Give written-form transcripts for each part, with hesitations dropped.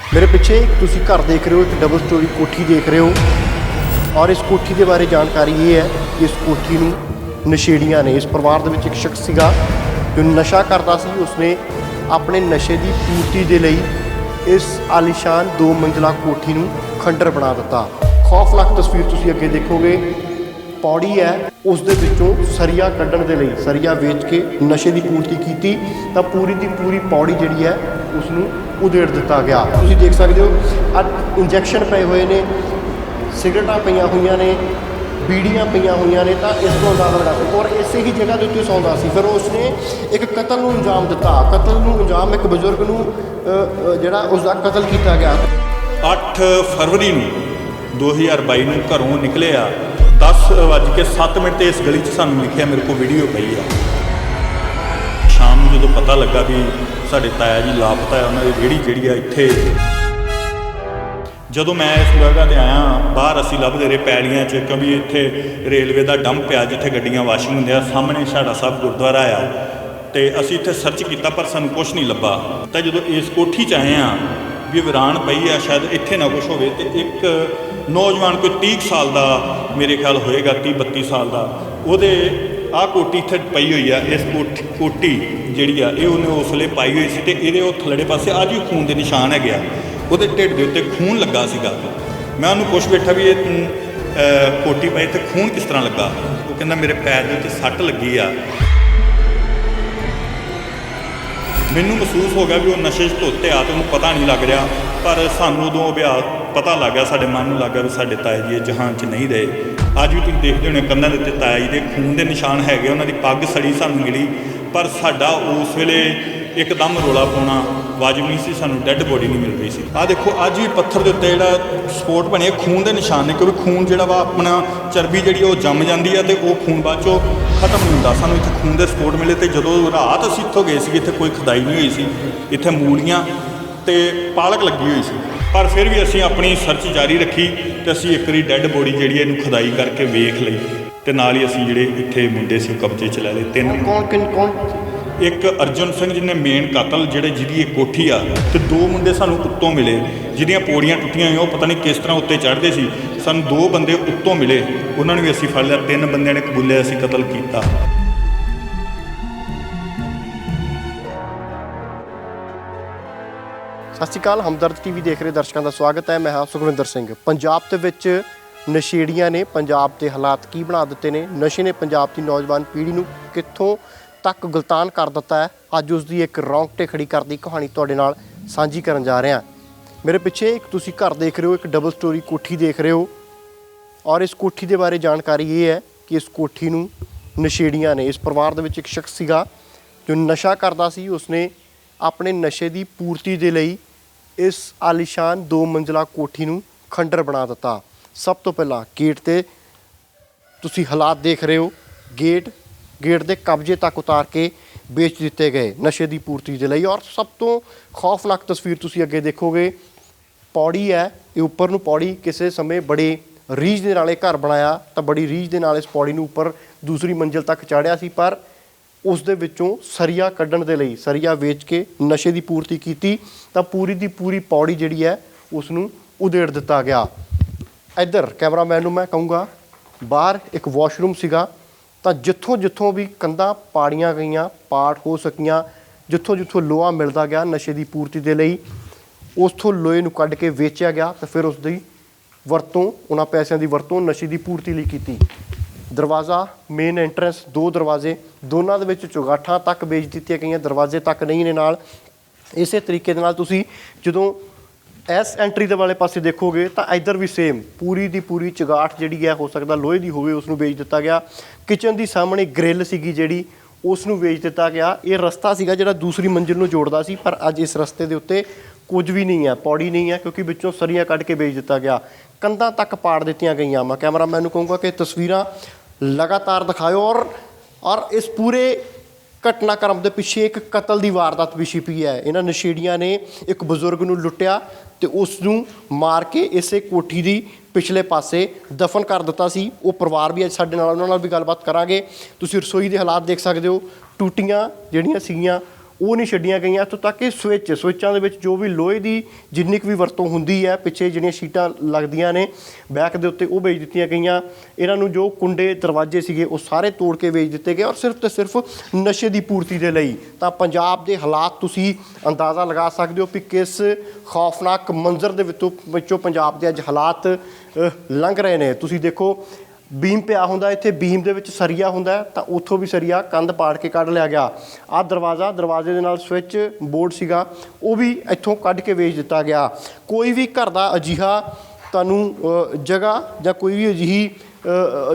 मेरे पीछे तुसी घर देख रहे हो, एक डबल स्टोरी कोठी देख रहे हो और इस कोठी के बारे जानकारी ये है कि इस कोठी नूं नशेड़ियां ने, इस परिवार दे विच एक शख्स सीगा जो नशा करता सी। उसने अपने नशे की पूर्ति के लिए इस आलीशान 2 मंजिला कोठी नूं खंडर बना दिता। खौफनाक तस्वीर तुसी अगे देखोगे, पौड़ी है उस दे विचों सरिया कड्ढण दे लई सरिया वेच के नशे की पूर्ति की तो पूरी की पूरी पौड़ी जिहड़ी है उसनूं उधेड़ दिता गया। तुसीं देख सकते हो अज इंजैक्शन पे हुए ने, सिगरटां पईयां होईयां ने, बीड़ियां पईयां होईयां ने, तो इस तो अंदाजा लगा सकते। और इसे ही जगह के उत्ते सौंदा सी। फिर उसने एक कतल नूं अंजाम दिता। कतल नूं अंजाम एक बजुर्ग नूं जिहड़ा उसका कतल किया गया। 8 फरवरी 2022 ਨੂੰ ਘਰੋਂ ਨਿਕਲੇ ਆ 10:07 ਤੇ ਇਸ ਗਲੀ 'ਚ ਸਾਨੂੰ ਲਿਖਿਆ ਮੇਰੇ ਕੋਲ ਵੀਡੀਓ ਪਈ ਆ। ਸ਼ਾਮ ਨੂੰ ਜਦੋਂ ਪਤਾ ਲੱਗਾ ਵੀ ਸਾਡੇ ਤਾਇਆ ਜੀ ਲਾਪਤਾ ਹੈ, ਉਹਨਾਂ ਦੀ ਰੇਹੜੀ ਜਿਹੜੀ ਆ ਇੱਥੇ, ਜਦੋਂ ਮੈਂ ਇਸ ਜਗ੍ਹਾ 'ਤੇ ਆਇਆ ਬਾਹਰ ਅਸੀਂ ਲੱਭਦੇ ਰਹੇ ਪੈਲੀਆਂ 'ਚ, ਕਿਉਂਕਿ ਇੱਥੇ ਰੇਲਵੇ ਦਾ ਡੰਪ ਆ ਜਿੱਥੇ ਗੱਡੀਆਂ ਵਾਸ਼ਿੰਗ ਹੁੰਦੀਆਂ। ਸਾਹਮਣੇ ਛਾੜਾ ਸਾਹਿਬ ਗੁਰਦੁਆਰਾ ਆ ਤੇ ਅਸੀਂ ਇੱਥੇ ਸਰਚ ਕੀਤਾ ਪਰ ਸਾਨੂੰ ਕੁਛ ਨਹੀਂ ਲੱਭਾ। ਤਾਂ ਜਦੋਂ ਇਸ ਕੋਠੀ 'ਚ ਆਏ ਆ ਵੀ ਵੀਰਾਨ ਪਈ ਆ, ਸ਼ਾਇਦ ਇੱਥੇ ਨਾ ਕੁਛ ਹੋਵੇ, ਤੇ ਇੱਕ ਨੌਜਵਾਨ ਕੋਈ 30 ਸਾਲ ਦਾ ਮੇਰੇ ਖਿਆਲ ਹੋਏਗਾ, 30-32 ਸਾਲ ਦਾ, ਉਹਦੇ ਆਹ ਕੋਟੀ ਇੱਥੇ ਪਈ ਹੋਈ ਆ। ਇਸ ਕੋਟੀ ਜਿਹੜੀ ਆ ਇਹ ਉਹਨੇ ਉਸ ਵੇਲੇ ਪਾਈ ਹੋਈ ਸੀ ਤੇ ਇਹਦੇ ਉਹ ਥੱਲੜੇ ਪਾਸੇ ਅੱਜ ਵੀ ਖੂਨ ਦੇ ਨਿਸ਼ਾਨ ਹੈਗੇ ਆ। ਉਹਦੇ ਢਿੱਡ ਦੇ ਉੱਤੇ ਖੂਨ ਲੱਗਾ ਸੀਗਾ। ਮੈਂ ਉਹਨੂੰ ਪੁੱਛ ਬੈਠਾ ਵੀ ਇਹ ਤੂੰ ਕੋਟੀ ਪਾਈ ਤੇ ਖੂਨ ਕਿਸ ਤਰ੍ਹਾਂ ਲੱਗਾ? ਉਹ ਕਹਿੰਦਾ ਮੇਰੇ ਪੈਰ ਦੇ ਉੱਤੇ ਸੱਟ ਲੱਗੀ ਆ। ਮੈਨੂੰ ਮਹਿਸੂਸ ਹੋ ਗਿਆ ਵੀ ਉਹ ਨਸ਼ੇ 'ਚ ਧੁੱਤੇ ਆ ਤੇ ਉਹਨੂੰ ਪਤਾ ਨਹੀਂ ਲੱਗ ਰਿਹਾ, ਪਰ ਸਾਨੂੰ ਉਦੋਂ ਅਭਿਆਸ ਪਤਾ ਲੱਗ ਗਿਆ, ਸਾਡੇ ਮਨ ਨੂੰ ਲੱਗ ਗਿਆ ਵੀ ਸਾਡੇ ਤਾਇਆ ਜੀ ਇਹ ਜਹਾਨ 'ਚ ਨਹੀਂ ਰਹੇ। ਅੱਜ ਵੀ ਤੁਸੀਂ ਦੇਖਦੇ ਹੋਣੇ ਕੰਧਾਂ ਦੇ ਉੱਤੇ ਤਾਇਆ ਜੀ ਦੇ ਖੂਨ ਦੇ ਨਿਸ਼ਾਨ ਹੈਗੇ। ਉਹਨਾਂ ਦੀ ਪੱਗ ਸੜੀ ਸਾਨੂੰ ਮਿਲੀ, ਪਰ ਸਾਡਾ ਉਸ ਵੇਲੇ ਇੱਕਦਮ ਰੌਲਾ ਪਾਉਣਾ ਵਾਜਬ ਨਹੀਂ ਸੀ, ਸਾਨੂੰ ਡੈੱਡ ਬੋਡੀ ਨਹੀਂ ਮਿਲ ਰਹੀ ਸੀ। ਆਹ ਦੇਖੋ ਅੱਜ ਵੀ ਪੱਥਰ ਦੇ ਉੱਤੇ ਜਿਹੜਾ ਸਪੋਟ ਬਣੇ ਖੂਨ ਦੇ ਨਿਸ਼ਾਨ ਨੇ, ਕਿਉਂਕਿ ਖੂਨ ਜਿਹੜਾ ਵਾ ਆਪਣਾ ਚਰਬੀ ਜਿਹੜੀ ਉਹ ਜੰਮ ਜਾਂਦੀ ਆ ਤੇ ਉਹ ਖੂਨ ਬਾਅਦ 'ਚੋਂ ਖਤਮ ਨਹੀਂ ਹੁੰਦਾ। ਸਾਨੂੰ ਇੱਥੇ ਖੂਨ ਦੇ ਸਪੋਟ ਮਿਲੇ ਤੇ ਜਦੋਂ ਰਾਤ ਅਸੀਂ ਇੱਥੋਂ ਗਏ ਸੀ ਇੱਥੇ ਕੋਈ ਖੁਦਾਈ ਨਹੀਂ ਹੋਈ ਸੀ, ਇੱਥੇ ਮੂਲੀਆਂ ਤੇ ਪਾਲਕ ਲੱਗੀ ਹੋਈ ਸੀ, ਪਰ ਫਿਰ ਵੀ ਅਸੀਂ ਆਪਣੀ ਸਰਚ ਜਾਰੀ ਰੱਖੀ ਤੇ ਅਸੀਂ ਇੱਕ ਵਾਰੀ ਡੈੱਡ ਬੋਡੀ ਜਿਹੜੀ ਇਹਨੂੰ ਖੁਦਾਈ ਕਰਕੇ ਵੇਖ ਲਈ ਤੇ ਨਾਲ ਹੀ ਅਸੀਂ ਜਿਹੜੇ ਇੱਥੇ ਮੁੰਡੇ ਸੀ ਉਹ ਕਬਜ਼ੇ 'ਚ ਲੈ ਲਏ। 3 ਕੌਣ? ਇੱਕ ਅਰਜਨ ਸਿੰਘ ਜਿਹਨੇ ਮੇਨ ਕਾਤਲ ਜਿਹਦੀ ਇਹ ਕੋਠੀ ਆ, ਤੇ 2 ਮੁੰਡੇ ਸਾਨੂੰ ਉੱਤੋਂ ਮਿਲੇ ਜਿਹਦੀਆਂ ਪੌੜੀਆਂ ਟੁੱਟੀਆਂ ਹੋਈਆਂ, ਉਹ ਪਤਾ ਨਹੀਂ ਕਿਸ ਤਰ੍ਹਾਂ ਉੱਤੇ ਚੜ੍ਹਦੇ ਸੀ। ਸਾਨੂੰ 2 ਬੰਦੇ ਉੱਤੋਂ ਮਿਲੇ, ਉਹਨਾਂ ਨੂੰ ਵੀ ਅਸੀਂ ਫੜ ਲਿਆ। 3 ਬੰਦਿਆਂ ਨੇ ਕਬੂਲਿਆ ਅਸੀਂ ਕਤਲ ਕੀਤਾ। ਸਤਿ ਸ਼੍ਰੀ ਅਕਾਲ, ਹਮਦਰਦ ਟੀਵੀ ਦੇਖ ਰਹੇ ਦਰਸ਼ਕਾਂ ਦਾ ਸਵਾਗਤ ਹੈ। ਮੈਂ ਹਾਂ ਸੁਖਵਿੰਦਰ ਸਿੰਘ। ਪੰਜਾਬ ਦੇ ਵਿੱਚ ਨਸ਼ੇੜੀਆਂ ਨੇ ਪੰਜਾਬ ਦੇ ਹਾਲਾਤ ਕੀ ਬਣਾ ਦਿੱਤੇ ਨੇ, ਨਸ਼ੇ ਨੇ ਪੰਜਾਬ ਦੀ ਨੌਜਵਾਨ ਪੀੜ੍ਹੀ ਨੂੰ ਕਿੱਥੋਂ ਤੱਕ ਗੁਲਤਾਨ ਕਰ ਦਿੱਤਾ ਹੈ, ਅੱਜ ਉਸ ਦੀ ਇੱਕ ਰੌਂਗਟੇ ਖੜੀ ਕਰਦੀ ਕਹਾਣੀ ਤੁਹਾਡੇ ਨਾਲ ਸਾਂਝੀ ਕਰਨ ਜਾ ਰਿਹਾ। ਮੇਰੇ ਪਿੱਛੇ ਇੱਕ ਤੁਸੀਂ ਘਰ ਦੇਖ ਰਹੇ ਹੋ, ਇੱਕ ਡਬਲ ਸਟੋਰੀ ਕੋਠੀ ਦੇਖ ਰਹੇ ਹੋ ਔਰ ਇਸ ਕੋਠੀ ਦੇ ਬਾਰੇ ਜਾਣਕਾਰੀ ਇਹ ਹੈ ਕਿ ਇਸ ਕੋਠੀ ਨੂੰ ਨਸ਼ੇੜੀਆਂ ਨੇ, ਇਸ ਪਰਿਵਾਰ ਦੇ ਵਿੱਚ ਇੱਕ ਸ਼ਖਸ ਸੀਗਾ ਜੋ ਨਸ਼ਾ ਕਰਦਾ ਸੀ। ਉਸਨੇ ਆਪਣੇ ਨਸ਼ੇ ਦੀ ਪੂਰਤੀ ਦੇ ਲਈ ਇਸ ਆਲੀਸ਼ਾਨ 2 ਮੰਜ਼ਿਲਾ ਕੋਠੀ ਨੂੰ ਖੰਡਰ ਬਣਾ ਦਿੱਤਾ। ਸਭ ਤੋਂ ਪਹਿਲਾਂ ਗੇਟ ਤੇ ਤੁਸੀਂ ਹਾਲਾਤ ਦੇਖ ਰਹੇ ਹੋ, ਗੇਟ ਦੇ ਕਬਜ਼ੇ ਤੱਕ ਉਤਾਰ ਕੇ ਵੇਚ ਦਿੱਤੇ ਗਏ ਨਸ਼ੇ ਦੀ ਪੂਰਤੀ ਦੇ ਲਈ। ਔਰ ਸਭ ਤੋਂ ਖੌਫਨਾਕ ਤਸਵੀਰ ਤੁਸੀਂ ਅੱਗੇ ਦੇਖੋਗੇ, ਪੌੜੀ ਹੈ ਇਹ ਉੱਪਰ ਨੂੰ, ਪੌੜੀ ਕਿਸੇ ਸਮੇਂ ਬੜੇ ਰੀਝ ਦੇ ਨਾਲ ਇਹ ਘਰ ਬਣਾਇਆ ਤਾਂ ਬੜੀ ਰੀਝ ਦੇ ਨਾਲ ਇਸ ਪੌੜੀ ਨੂੰ ਉੱਪਰ ਦੂਸਰੀ ਮੰਜ਼ਿਲ ਤੱਕ ਚਾੜਿਆ ਸੀ, ਪਰ ਉਸ ਦੇ ਵਿੱਚੋਂ ਸਰੀਆ ਕੱਢਣ ਦੇ ਲਈ ਸਰੀਆ ਵੇਚ ਕੇ ਨਸ਼ੇ ਦੀ ਪੂਰਤੀ ਕੀਤੀ ਤਾਂ ਪੂਰੀ ਦੀ ਪੂਰੀ ਪੌੜੀ ਜਿਹੜੀ ਹੈ ਉਸ ਨੂੰ ਉਧੇੜ ਦਿੱਤਾ ਗਿਆ। ਇੱਧਰ ਕੈਮਰਾਮੈਨ ਨੂੰ ਮੈਂ ਕਹੂੰਗਾ, ਬਾਹਰ ਇੱਕ ਵਾਸ਼ਰੂਮ ਸੀਗਾ ਤਾਂ ਜਿੱਥੋਂ ਵੀ ਕੰਧਾਂ ਪਾੜੀਆਂ ਗਈਆਂ, ਪਾਟ ਹੋ ਸਕੀਆਂ, ਜਿੱਥੋਂ ਲੋਹਾ ਮਿਲਦਾ ਗਿਆ ਨਸ਼ੇ ਦੀ ਪੂਰਤੀ ਦੇ ਲਈ, ਉੱਥੋਂ ਲੋਹੇ ਨੂੰ ਕੱਢ ਕੇ ਵੇਚਿਆ ਗਿਆ ਤਾਂ ਫਿਰ ਉਸ ਦੀ ਵਰਤੋਂ, ਉਹਨਾਂ ਪੈਸਿਆਂ ਦੀ ਵਰਤੋਂ ਨਸ਼ੇ ਦੀ ਪੂਰਤੀ ਲਈ ਕੀਤੀ। ਦਰਵਾਜ਼ਾ, ਮੇਨ ਐਂਟਰੈਂਸ, 2 ਦਰਵਾਜ਼ੇ, ਦੋਨਾਂ ਦੇ ਵਿੱਚ ਚੁਗਾਠਾਂ ਤੱਕ ਵੇਚ ਦਿੱਤੀਆਂ ਗਈਆਂ, ਦਰਵਾਜ਼ੇ ਤੱਕ ਨਹੀਂ ਨੇ ਨਾਲ। ਇਸੇ ਤਰੀਕੇ ਦੇ ਨਾਲ ਤੁਸੀਂ ਜਦੋਂ ਇਸ ਐਂਟਰੀ ਦੇ ਵਾਲੇ ਪਾਸੇ ਦੇਖੋਗੇ ਤਾਂ ਇੱਧਰ ਵੀ ਸੇਮ ਪੂਰੀ ਦੀ ਪੂਰੀ ਚੁਗਾਠ ਜਿਹੜੀ ਹੈ, ਹੋ ਸਕਦਾ ਲੋਹੇ ਦੀ ਹੋਵੇ, ਉਸ ਨੂੰ ਵੇਚ ਦਿੱਤਾ ਗਿਆ। ਕਿਚਨ ਦੀ ਸਾਹਮਣੇ ਗ੍ਰਿਲ ਸੀਗੀ ਜਿਹੜੀ, ਉਸ ਨੂੰ ਵੇਚ ਦਿੱਤਾ ਗਿਆ। ਇਹ ਰਸਤਾ ਸੀਗਾ ਜਿਹੜਾ ਦੂਸਰੀ ਮੰਜ਼ਿਲ ਨੂੰ ਜੋੜਦਾ ਸੀ, ਪਰ ਅੱਜ ਇਸ ਰਸਤੇ ਦੇ ਉੱਤੇ ਕੁਝ ਵੀ ਨਹੀਂ ਹੈ, ਪੌੜੀ ਨਹੀਂ ਹੈ, ਕਿਉਂਕਿ ਵਿੱਚੋਂ ਸਰੀਆਂ ਕੱਢ ਕੇ ਵੇਚ ਦਿੱਤਾ ਗਿਆ। ਕੰਧਾਂ ਤੱਕ ਪਾੜ ਦਿੱਤੀਆਂ ਗਈਆਂ। ਮੈਂ ਕੈਮਰਾਮੈਨ ਨੂੰ ਕਹੂੰਗਾ ਕਿ ਤਸਵੀਰਾਂ ਲਗਾਤਾਰ ਦਿਖਾਇਓ। ਔਰ ਇਸ ਪੂਰੇ ਘਟਨਾਕ੍ਰਮ ਦੇ ਪਿੱਛੇ ਇੱਕ ਕਤਲ ਦੀ ਵਾਰਦਾਤ ਵੀ ਛਿਪੀ ਹੈ। ਇਹਨਾਂ ਨਸ਼ੇੜੀਆਂ ਨੇ ਇੱਕ ਬਜ਼ੁਰਗ ਨੂੰ ਲੁੱਟਿਆ ਤੇ ਉਸ ਨੂੰ ਮਾਰ ਕੇ ਇਸੇ ਕੋਠੀ ਦੀ ਪਿਛਲੇ ਪਾਸੇ ਦਫਨ ਕਰ ਦਿੱਤਾ ਸੀ। ਉਹ ਪਰਿਵਾਰ ਵੀ ਅੱਜ ਸਾਡੇ ਨਾਲ, ਉਹਨਾਂ ਨਾਲ ਵੀ ਗੱਲਬਾਤ ਕਰਾਂਗੇ। ਤੁਸੀਂ ਰਸੋਈ ਦੇ ਹਾਲਾਤ ਦੇਖ ਸਕਦੇ ਹੋ, ਟੂਟੀਆਂ ਜਿਹੜੀਆਂ ਸੀਗੀਆਂ ਉਹ ਨਹੀਂ ਛੱਡੀਆਂ ਗਈਆਂ। ਇੱਥੋਂ ਤੱਕ ਕਿ ਸਵਿੱਚਾਂ ਦੇ ਵਿੱਚ ਜੋ ਵੀ ਲੋਹੇ ਦੀ ਜਿੰਨੀ ਕੁ ਵੀ ਵਰਤੋਂ ਹੁੰਦੀ ਹੈ, ਪਿੱਛੇ ਜਿਹੜੀਆਂ ਸ਼ੀਟਾਂ ਲੱਗਦੀਆਂ ਨੇ ਬੈਕ ਦੇ ਉੱਤੇ, ਉਹ ਵੇਚ ਦਿੱਤੀਆਂ ਗਈਆਂ। ਇਹਨਾਂ ਨੂੰ ਜੋ ਕੁੰਡੇ ਦਰਵਾਜ਼ੇ ਸੀਗੇ ਉਹ ਸਾਰੇ ਤੋੜ ਕੇ ਵੇਚ ਦਿੱਤੇ ਗਏ, ਔਰ ਸਿਰਫ ਤੇ ਸਿਰਫ ਨਸ਼ੇ ਦੀ ਪੂਰਤੀ ਦੇ ਲਈ। ਤਾਂ ਪੰਜਾਬ ਦੇ ਹਾਲਾਤ ਤੁਸੀਂ ਅੰਦਾਜ਼ਾ ਲਗਾ ਸਕਦੇ ਹੋ ਕਿ ਕਿਸ ਖੌਫਨਾਕ ਮੰਜ਼ਰ ਦੇ ਵਿੱਚੋਂ ਪੰਜਾਬ ਦੇ ਅੱਜ ਹਾਲਾਤ ਲੰਘ ਰਹੇ ਨੇ। ਤੁਸੀਂ ਦੇਖੋ, ਬੀਮ ਪਿਆ ਹੁੰਦਾ ਇੱਥੇ, ਬੀਮ ਦੇ ਵਿੱਚ ਸਰੀਆ ਹੁੰਦਾ, ਤਾਂ ਉੱਥੋਂ ਵੀ ਸਰੀਆ ਕੰਧ ਪਾੜ ਕੇ ਕੱਢ ਲਿਆ ਗਿਆ। ਆਹ ਦਰਵਾਜ਼ੇ ਦੇ ਨਾਲ ਸਵਿੱਚ ਬੋਰਡ ਸੀਗਾ, ਉਹ ਵੀ ਇੱਥੋਂ ਕੱਢ ਕੇ ਵੇਚ ਦਿੱਤਾ ਗਿਆ। ਕੋਈ ਵੀ ਘਰ ਦਾ ਅਜਿਹਾ ਤੁਹਾਨੂੰ ਜਗ੍ਹਾ ਜਾਂ ਕੋਈ ਵੀ ਅਜਿਹੀ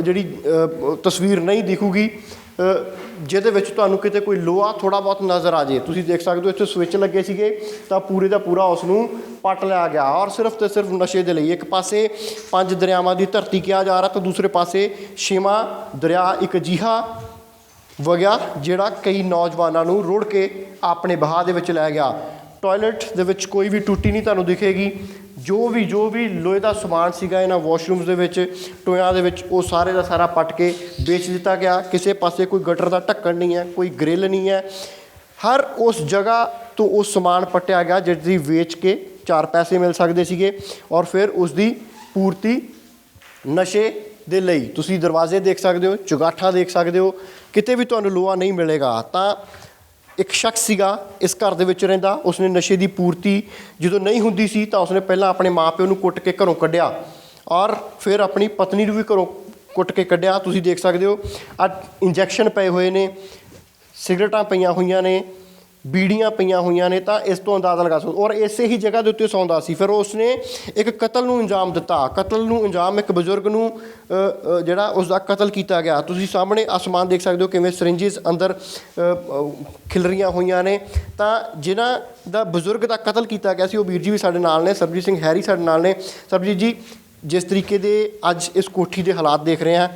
ਜਿਹੜੀ ਤਸਵੀਰ ਨਹੀਂ ਦਿਖੂਗੀ ਜਿਹਦੇ ਵਿੱਚ ਤੁਹਾਨੂੰ ਕਿਤੇ ਕੋਈ ਲੋਹਾ ਥੋੜ੍ਹਾ ਬਹੁਤ ਨਜ਼ਰ ਆ ਜੇ। ਤੁਸੀਂ ਦੇਖ ਸਕਦੇ ਹੋ ਇੱਥੇ ਸਵਿੱਚ ਲੱਗੇ ਸੀਗੇ, ਤਾਂ ਪੂਰੇ ਦਾ ਪੂਰਾ ਉਸ ਨੂੰ ਪੱਟ ਲਿਆ ਗਿਆ, ਔਰ ਸਿਰਫ ਤੇ ਸਿਰਫ ਨਸ਼ੇ ਦੇ ਲਈ। ਇੱਕ ਪਾਸੇ 5 ਦਰਿਆਵਾਂ ਦੀ ਧਰਤੀ ਕਿਹਾ ਜਾ ਰਿਹਾ, ਤਾਂ ਦੂਸਰੇ ਪਾਸੇ 6ਵਾਂ ਦਰਿਆ ਇੱਕ ਅਜਿਹਾ ਵਗਿਆ ਜਿਹੜਾ ਕਈ ਨੌਜਵਾਨਾਂ ਨੂੰ ਰੁੜ ਕੇ ਆਪਣੇ ਬਹਾਅ ਦੇ ਵਿੱਚ ਲੈ ਗਿਆ। ਟੋਇਲਟ ਦੇ ਵਿੱਚ ਕੋਈ ਵੀ ਟੂਟੀ ਨਹੀਂ ਤੁਹਾਨੂੰ ਦਿਖੇਗੀ। ਜੋ ਵੀ ਲੋਹੇ ਦਾ ਸਮਾਨ ਸੀਗਾ ਇਹਨਾਂ ਵਾਸ਼ਰੂਮਸ ਦੇ ਵਿੱਚ, ਟੋਇਆਂ ਦੇ ਵਿੱਚ, ਉਹ ਸਾਰੇ ਦਾ ਸਾਰਾ ਪੱਟ ਕੇ ਵੇਚ ਦਿੱਤਾ ਗਿਆ। ਕਿਸੇ ਪਾਸੇ ਕੋਈ ਗਟਰ ਦਾ ਢੱਕਣ ਨਹੀਂ ਹੈ, ਕੋਈ ਗ੍ਰਿਲ ਨਹੀਂ ਹੈ। ਹਰ ਉਸ ਜਗ੍ਹਾ ਤੋਂ ਉਹ ਸਮਾਨ ਪੱਟਿਆ ਗਿਆ ਜਿਸ ਦੀ ਵੇਚ ਕੇ 4 ਪੈਸੇ ਮਿਲ ਸਕਦੇ ਸੀਗੇ, ਔਰ ਫਿਰ ਉਸ ਦੀ ਪੂਰਤੀ ਨਸ਼ੇ ਦੇ ਲਈ। ਤੁਸੀਂ ਦਰਵਾਜ਼ੇ ਦੇਖ ਸਕਦੇ ਹੋ, ਚੁਗਾਠਾਂ ਦੇਖ ਸਕਦੇ ਹੋ, ਕਿਤੇ ਵੀ ਤੁਹਾਨੂੰ ਲੋਹਾ ਨਹੀਂ ਮਿਲੇਗਾ। ਤਾਂ ਇੱਕ ਸ਼ਖਸ ਸੀਗਾ ਇਸ ਘਰ ਦੇ ਵਿੱਚ ਰਹਿੰਦਾ, ਉਸਨੇ ਨਸ਼ੇ ਦੀ ਪੂਰਤੀ ਜਦੋਂ ਨਹੀਂ ਹੁੰਦੀ ਸੀ ਤਾਂ ਉਸਨੇ ਪਹਿਲਾਂ ਆਪਣੇ ਮਾਂ ਪਿਓ ਨੂੰ ਕੁੱਟ ਕੇ ਘਰੋਂ ਕੱਢਿਆ, ਔਰ ਫਿਰ ਆਪਣੀ ਪਤਨੀ ਨੂੰ ਵੀ ਘਰੋਂ ਕੁੱਟ ਕੇ ਕੱਢਿਆ। ਤੁਸੀਂ ਦੇਖ ਸਕਦੇ ਹੋ ਆ ਇੰਜੈਕਸ਼ਨ ਪਏ ਹੋਏ ਨੇ, ਸਿਗਰਟਾਂ ਪਈਆਂ ਹੋਈਆਂ ਨੇ, ਬੀੜੀਆਂ ਪਈਆਂ ਹੋਈਆਂ ਨੇ। ਤਾਂ ਇਸ ਤੋਂ ਅੰਦਾਜ਼ਾ ਲਗਾ ਸਕਦੇ, ਔਰ ਇਸੇ ਹੀ ਜਗ੍ਹਾ ਦੇ ਉੱਤੇ ਸੌਂਦਾ ਸੀ। ਫਿਰ ਉਸਨੇ ਇੱਕ ਕਤਲ ਨੂੰ ਅੰਜਾਮ ਦਿੱਤਾ। ਇੱਕ ਬਜ਼ੁਰਗ ਨੂੰ ਜਿਹੜਾ ਉਸ ਦਾ ਕਤਲ ਕੀਤਾ ਗਿਆ। ਤੁਸੀਂ ਸਾਹਮਣੇ ਆਸਮਾਨ ਦੇਖ ਸਕਦੇ ਹੋ ਕਿਵੇਂ ਸਰਿੰਜਿਸ ਅੰਦਰ ਖਿਲਰੀਆਂ ਹੋਈਆਂ ਨੇ। ਤਾਂ ਜਿਨ੍ਹਾਂ ਦਾ ਬਜ਼ੁਰਗ ਦਾ ਕਤਲ ਕੀਤਾ ਗਿਆ ਸੀ ਉਹ ਵੀਰ ਜੀ ਵੀ ਸਾਡੇ ਨਾਲ ਨੇ, ਸਰਬਜੀਤ ਸਿੰਘ ਹੈਰੀ ਸਾਡੇ ਨਾਲ ਨੇ। ਸਰਬਜੀਤ ਜੀ, ਜਿਸ ਤਰੀਕੇ ਦੇ ਅੱਜ ਇਸ ਕੋਠੀ ਦੇ ਹਾਲਾਤ ਦੇਖ ਰਹੇ ਹਾਂ,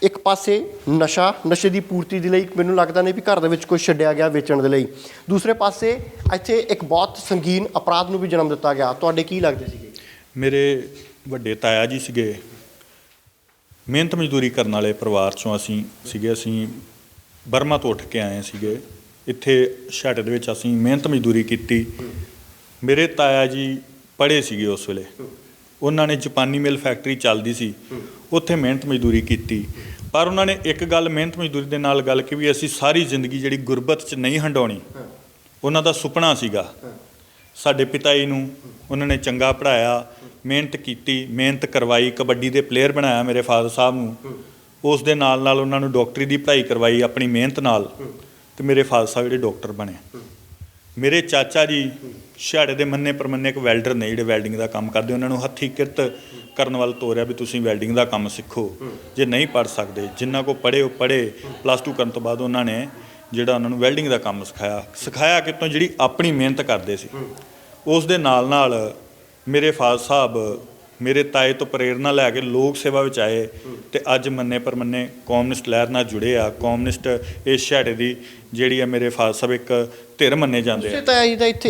ਇੱਕ ਪਾਸੇ ਨਸ਼ੇ ਦੀ ਪੂਰਤੀ ਦੇ ਲਈ ਮੈਨੂੰ ਲੱਗਦਾ ਨਹੀਂ ਵੀ ਘਰ ਦੇ ਵਿੱਚ ਕੁਝ ਛੱਡਿਆ ਗਿਆ ਵੇਚਣ ਦੇ ਲਈ। ਦੂਸਰੇ ਪਾਸੇ ਇੱਥੇ ਇੱਕ ਬਹੁਤ ਸੰਗੀਨ ਅਪਰਾਧ ਨੂੰ ਵੀ ਜਨਮ ਦਿੱਤਾ ਗਿਆ। ਤੁਹਾਡੇ ਕੀ ਲੱਗਦੇ ਸੀਗੇ? ਮੇਰੇ ਵੱਡੇ ਤਾਇਆ ਜੀ ਸੀਗੇ, ਮਿਹਨਤ ਮਜ਼ਦੂਰੀ ਕਰਨ ਵਾਲੇ ਪਰਿਵਾਰ 'ਚੋਂ ਅਸੀਂ ਬਰਮਾ ਤੋਂ ਉੱਠ ਕੇ ਆਏ ਸੀਗੇ। ਇੱਥੇ ਛਾਟੇ ਦੇ ਵਿੱਚ ਅਸੀਂ ਮਿਹਨਤ ਮਜ਼ਦੂਰੀ ਕੀਤੀ। ਮੇਰੇ ਤਾਇਆ ਜੀ ਪੜ੍ਹੇ ਸੀਗੇ ਉਸ ਵੇਲੇ, ਉਹਨਾਂ ਨੇ ਜਾਪਾਨੀ ਮਿਲ ਫੈਕਟਰੀ ਚੱਲਦੀ ਸੀ, ਉੱਥੇ ਮਿਹਨਤ ਮਜ਼ਦੂਰੀ ਕੀਤੀ। ਪਰ ਉਹਨਾਂ ਨੇ ਇੱਕ ਗੱਲ ਮਿਹਨਤ ਮਜ਼ਦੂਰੀ ਦੇ ਨਾਲ ਗੱਲ ਕਿ ਵੀ ਅਸੀਂ ਸਾਰੀ ਜ਼ਿੰਦਗੀ ਜਿਹੜੀ ਗੁਰਬਤ 'ਚ ਨਹੀਂ ਹੰਡਾਉਣੀ। ਉਹਨਾਂ ਦਾ ਸੁਪਨਾ ਸੀਗਾ। ਸਾਡੇ ਪਿਤਾ ਜੀ ਨੂੰ ਉਹਨਾਂ ਨੇ ਚੰਗਾ ਪੜ੍ਹਾਇਆ, ਮਿਹਨਤ ਕੀਤੀ, ਮਿਹਨਤ ਕਰਵਾਈ, ਕਬੱਡੀ ਦੇ ਪਲੇਅਰ ਬਣਾਇਆ ਮੇਰੇ ਫਾਦਰ ਸਾਹਿਬ ਨੂੰ। ਉਸ ਦੇ ਨਾਲ ਉਹਨਾਂ ਨੂੰ ਡਾਕਟਰੀ ਦੀ ਪੜ੍ਹਾਈ ਕਰਵਾਈ ਆਪਣੀ ਮਿਹਨਤ ਨਾਲ, ਅਤੇ ਮੇਰੇ ਫਾਦਰ ਸਾਹਿਬ ਜਿਹੜੇ ਡਾਕਟਰ ਬਣੇ। ਮੇਰੇ ਚਾਚਾ ਜੀ ਛਾੜੇ ਦੇ ਮੰਨੇ ਪ੍ਰਮੰਨੇ ਇੱਕ ਵੈਲਡਰ ਨੇ ਜਿਹੜੇ ਵੈਲਡਿੰਗ ਦਾ ਕੰਮ ਕਰਦੇ। ਉਹਨਾਂ ਨੂੰ ਹੱਥੀਂ ਕਿਰਤ ਕਰਨ ਵੱਲ ਤੋਰਿਆ ਵੀ ਤੁਸੀਂ ਵੈਲਡਿੰਗ ਦਾ ਕੰਮ ਸਿੱਖੋ। ਜੇ ਨਹੀਂ ਪੜ੍ਹ ਸਕਦੇ, ਜਿਨ੍ਹਾਂ ਕੋਲ ਪੜ੍ਹੇ ਉਹ ਪੜ੍ਹੇ। +2 ਕਰਨ ਤੋਂ ਬਾਅਦ ਉਹਨਾਂ ਨੇ ਜਿਹੜਾ ਉਹਨਾਂ ਨੂੰ ਵੈਲਡਿੰਗ ਦਾ ਕੰਮ ਸਿਖਾਇਆ ਕਿਤੋਂ ਜਿਹੜੀ ਆਪਣੀ ਮਿਹਨਤ ਕਰਦੇ ਸੀ। ਉਸ ਦੇ ਨਾਲ ਮੇਰੇ ਫਾਦਰ ਸਾਹਿਬ ਮੇਰੇ ਤਾਏ ਤੋਂ ਪ੍ਰੇਰਨਾ ਲੈ ਕੇ ਲੋਕ ਸੇਵਾ ਵਿੱਚ ਆਏ, ਅਤੇ ਅੱਜ ਮੰਨੇ ਪ੍ਰਮੰਨੇ ਕੌਮਨਿਸਟ ਲਹਿਰ ਨਾਲ ਜੁੜੇ ਆ। ਕੌਮਨਿਸਟ ਇਸ ਛਾੜੇ ਦੀ ਜਿਹੜੀ ਆ ਮੇਰੇ ਫਾਦਰ ਸਾਹਿਬ ਇੱਕ ਧਿਰ ਮੰਨੇ ਜਾਂਦੇ ਆ। ਤਾਇਆ ਜੀ ਦਾ ਇੱਥੇ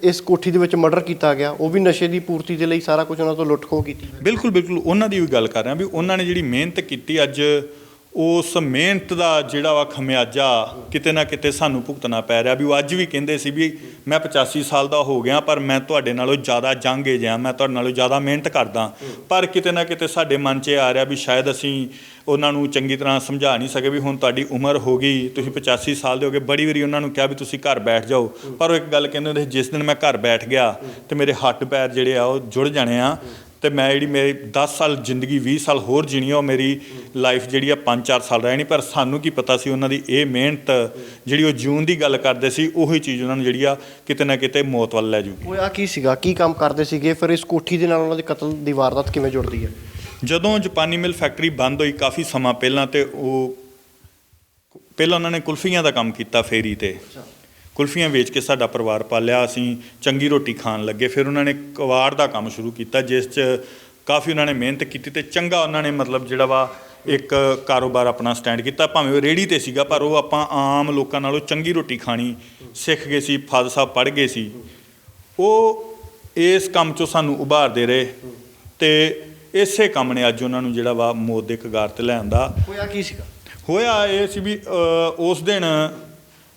ਇਸ ਕੋਠੀ ਦੇ ਵਿੱਚ ਮਰਡਰ ਕੀਤਾ ਗਿਆ, ਉਹ ਵੀ ਨਸ਼ੇ ਦੀ ਪੂਰਤੀ ਦੇ ਲਈ ਸਾਰਾ ਕੁਝ ਉਹਨਾਂ ਤੋਂ ਲੁੱਟ ਖੋਹ ਕੀਤੀ। ਬਿਲਕੁਲ ਉਹਨਾਂ ਦੀ ਵੀ ਗੱਲ ਕਰ ਰਿਹਾ ਵੀ ਉਹਨਾਂ ਨੇ ਜਿਹੜੀ ਮਿਹਨਤ ਕੀਤੀ, ਅੱਜ ਉਸ ਮਿਹਨਤ ਦਾ ਜਿਹੜਾ ਵਾ ਖਮਿਆਜਾ ਕਿਤੇ ਨਾ ਕਿਤੇ ਸਾਨੂੰ ਭੁਗਤਣਾ ਪੈ ਰਿਹਾ। ਵੀ ਉਹ ਅੱਜ ਵੀ ਕਹਿੰਦੇ ਸੀ ਵੀ ਮੈਂ 85 ਸਾਲ ਦਾ ਹੋ ਗਿਆ, ਪਰ ਮੈਂ ਤੁਹਾਡੇ ਨਾਲੋਂ ਜ਼ਿਆਦਾ ਜੰਗ ਹਾਂ, ਮੈਂ ਤੁਹਾਡੇ ਨਾਲੋਂ ਜ਼ਿਆਦਾ ਮਿਹਨਤ ਕਰਦਾ। ਪਰ ਕਿਤੇ ਨਾ ਕਿਤੇ ਸਾਡੇ ਮਨ 'ਚ ਇਹ ਆ ਰਿਹਾ ਵੀ ਸ਼ਾਇਦ ਅਸੀਂ ਉਹਨਾਂ ਨੂੰ ਚੰਗੀ ਤਰ੍ਹਾਂ ਸਮਝਾ ਨਹੀਂ ਸਕੇ ਵੀ ਹੁਣ ਤੁਹਾਡੀ ਉਮਰ ਹੋ ਗਈ, ਤੁਸੀਂ 85 ਸਾਲ ਦੇ ਹੋ ਗਏ। ਬੜੀ ਵਾਰੀ ਉਹਨਾਂ ਨੂੰ ਕਿਹਾ ਵੀ ਤੁਸੀਂ ਘਰ ਬੈਠ ਜਾਓ, ਪਰ ਉਹ ਇੱਕ ਗੱਲ ਕਹਿੰਦੇ ਹੁੰਦੇ, ਜਿਸ ਦਿਨ ਮੈਂ ਘਰ ਬੈਠ ਗਿਆ ਅਤੇ ਮੇਰੇ ਹੱਥ ਪੈਰ ਜਿਹੜੇ ਆ ਉਹ ਜੁੜ ਜਾਣੇ ਆ, ਅਤੇ ਮੈਂ ਜਿਹੜੀ ਮੇਰੀ 10 ਸਾਲ ਜ਼ਿੰਦਗੀ 20 ਸਾਲ ਹੋਰ ਜੀਣੀ, ਉਹ ਮੇਰੀ ਲਾਈਫ ਜਿਹੜੀ ਆ 5-4 ਸਾਲ ਰਹਿਣੀ। ਪਰ ਸਾਨੂੰ ਕੀ ਪਤਾ ਸੀ ਉਹਨਾਂ ਦੀ ਇਹ ਮਿਹਨਤ ਜਿਹੜੀ ਉਹ ਜਿਊਣ ਦੀ ਗੱਲ ਕਰਦੇ ਸੀ, ਉਹੀ ਚੀਜ਼ ਉਹਨਾਂ ਨੂੰ ਜਿਹੜੀ ਆ ਕਿਤੇ ਨਾ ਕਿਤੇ ਮੌਤ ਵੱਲ ਲੈ ਜੂਗੀ। ਹੋਇਆ ਕੀ ਸੀਗਾ, ਕੀ ਕੰਮ ਕਰਦੇ ਸੀਗੇ? ਫਿਰ ਇਸ ਕੋਠੀ ਦੇ ਨਾਲ ਉਹਨਾਂ ਦੇ ਕਤਲ ਦੀ ਵਾਰਦਾਤ ਕਿਵੇਂ ਜੁੜਦੀ ਹੈ? ਜਦੋਂ ਜਾਪਾਨੀ ਮਿਲ ਫੈਕਟਰੀ ਬੰਦ ਹੋਈ ਕਾਫੀ ਸਮਾਂ ਪਹਿਲਾਂ, ਅਤੇ ਪਹਿਲਾਂ ਉਹਨਾਂ ਨੇ ਕੁਲਫੀਆਂ ਦਾ ਕੰਮ ਕੀਤਾ ਫੇਰੀ 'ਤੇ। ਕੁਲਫੀਆਂ ਵੇਚ ਕੇ ਸਾਡਾ ਪਰਿਵਾਰ ਪਾਲਿਆ, ਅਸੀਂ ਚੰਗੀ ਰੋਟੀ ਖਾਣ ਲੱਗੇ। ਫਿਰ ਉਹਨਾਂ ਨੇ ਕਬਾੜ ਦਾ ਕੰਮ ਸ਼ੁਰੂ ਕੀਤਾ, ਜਿਸ 'ਚ ਕਾਫੀ ਉਹਨਾਂ ਨੇ ਮਿਹਨਤ ਕੀਤੀ ਅਤੇ ਚੰਗਾ ਉਹਨਾਂ ਨੇ ਜਿਹੜਾ ਵਾ ਇੱਕ ਕਾਰੋਬਾਰ ਆਪਣਾ ਸਟੈਂਡ ਕੀਤਾ। ਭਾਵੇਂ ਉਹ ਰੇਹੜੀ 'ਤੇ ਸੀਗਾ, ਪਰ ਉਹ ਆਪਾਂ ਆਮ ਲੋਕਾਂ ਨਾਲੋਂ ਚੰਗੀ ਰੋਟੀ ਖਾਣੀ ਸਿੱਖ ਗਏ ਸੀ। ਫਾਦਰ ਸਾਹਿਬ ਪੜ੍ਹ ਗਏ ਸੀ, ਉਹ ਇਸ ਕੰਮ 'ਚੋਂ ਸਾਨੂੰ ਉਭਾਰਦੇ ਰਹੇ, ਅਤੇ ਇਸੇ ਕੰਮ ਨੇ ਅੱਜ ਉਹਨਾਂ ਨੂੰ ਜਿਹੜਾ ਵਾ ਮੌਤ ਦੇ ਕਗਾਰ 'ਤੇ ਲੈ ਆਂਦਾ। ਹੋਇਆ ਕੀ ਸੀਗਾ? ਹੋਇਆ ਇਹ ਸੀ ਵੀ ਉਸ ਦਿਨ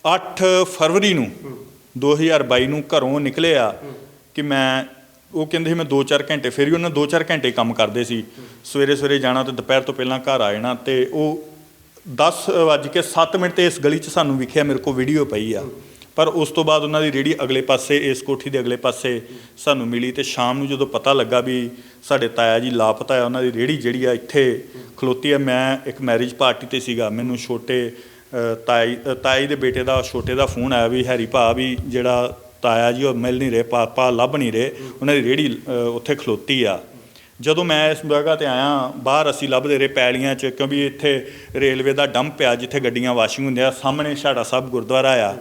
8 ਫਰਵਰੀ ਨੂੰ 2022 ਨੂੰ ਘਰੋਂ ਨਿਕਲੇ ਆ ਕਿ ਮੈਂ ਉਹ ਕਹਿੰਦੇ ਸੀ ਮੈਂ 2-4 ਘੰਟੇ, ਫਿਰ ਵੀ ਉਹਨਾਂ 2-4 ਘੰਟੇ ਕੰਮ ਕਰਦੇ ਸੀ। ਸਵੇਰੇ ਜਾਣਾ ਤੇ ਦੁਪਹਿਰ ਤੋਂ ਪਹਿਲਾਂ ਘਰ ਆ ਜਾਣਾ, ਤੇ ਉਹ 10:07 ਤੇ ਇਸ ਗਲੀ 'ਚ ਸਾਨੂੰ ਵਿਖਿਆ, ਮੇਰੇ ਕੋਲ ਵੀਡੀਓ ਪਈ ਆ। ਪਰ ਉਸ ਤੋਂ ਬਾਅਦ ਉਹਨਾਂ ਦੀ ਰੇਹੜੀ ਅਗਲੇ ਪਾਸੇ, ਇਸ ਕੋਠੀ ਦੇ ਅਗਲੇ ਪਾਸੇ ਸਾਨੂੰ ਮਿਲੀ, ਤੇ ਸ਼ਾਮ ਨੂੰ ਜਦੋਂ ਪਤਾ ਲੱਗਾ ਵੀ ਸਾਡੇ ਤਾਇਆ ਜੀ ਲਾਪਤਾ ਆ, ਉਹਨਾਂ ਦੀ ਰੇਹੜੀ ਜਿਹੜੀ ਆ ਇੱਥੇ ਖਲੋਤੀ ਆ। ਮੈਂ ਇੱਕ ਮੈਰਿਜ ਪਾਰਟੀ 'ਤੇ ਸੀਗਾ, ਮੈਨੂੰ ਛੋਟੇ ਤਾਈ ਦੇ ਬੇਟੇ ਦਾ, ਛੋਟੇ ਦਾ ਫੋਨ ਆਇਆ ਵੀ ਹੈਰੀ ਭਾ ਵੀ ਜਿਹੜਾ ਤਾਇਆ ਜੀ ਉਹ ਮਿਲ ਨਹੀਂ ਰਹੇ, ਪਾਪਾ ਲੱਭ ਨਹੀਂ ਰਹੇ, ਉਹਨਾਂ ਦੀ ਰੇਹੜੀ ਉੱਥੇ ਖਲੋਤੀ ਆ। ਜਦੋਂ ਮੈਂ ਇਸ ਜਗ੍ਹਾ 'ਤੇ ਆਇਆ, ਬਾਹਰ ਅਸੀਂ ਲੱਭਦੇ ਰਹੇ ਪੈਲੀਆਂ 'ਚ, ਕਿਉਂਕਿ ਇੱਥੇ ਰੇਲਵੇ ਦਾ ਡੰਪ ਆ ਜਿੱਥੇ ਗੱਡੀਆਂ ਵਾਸ਼ਿੰਗ ਹੁੰਦੀਆਂ, ਸਾਹਮਣੇ ਛਾੜਾ ਸਾਹਿਬ ਗੁਰਦੁਆਰਾ ਆ।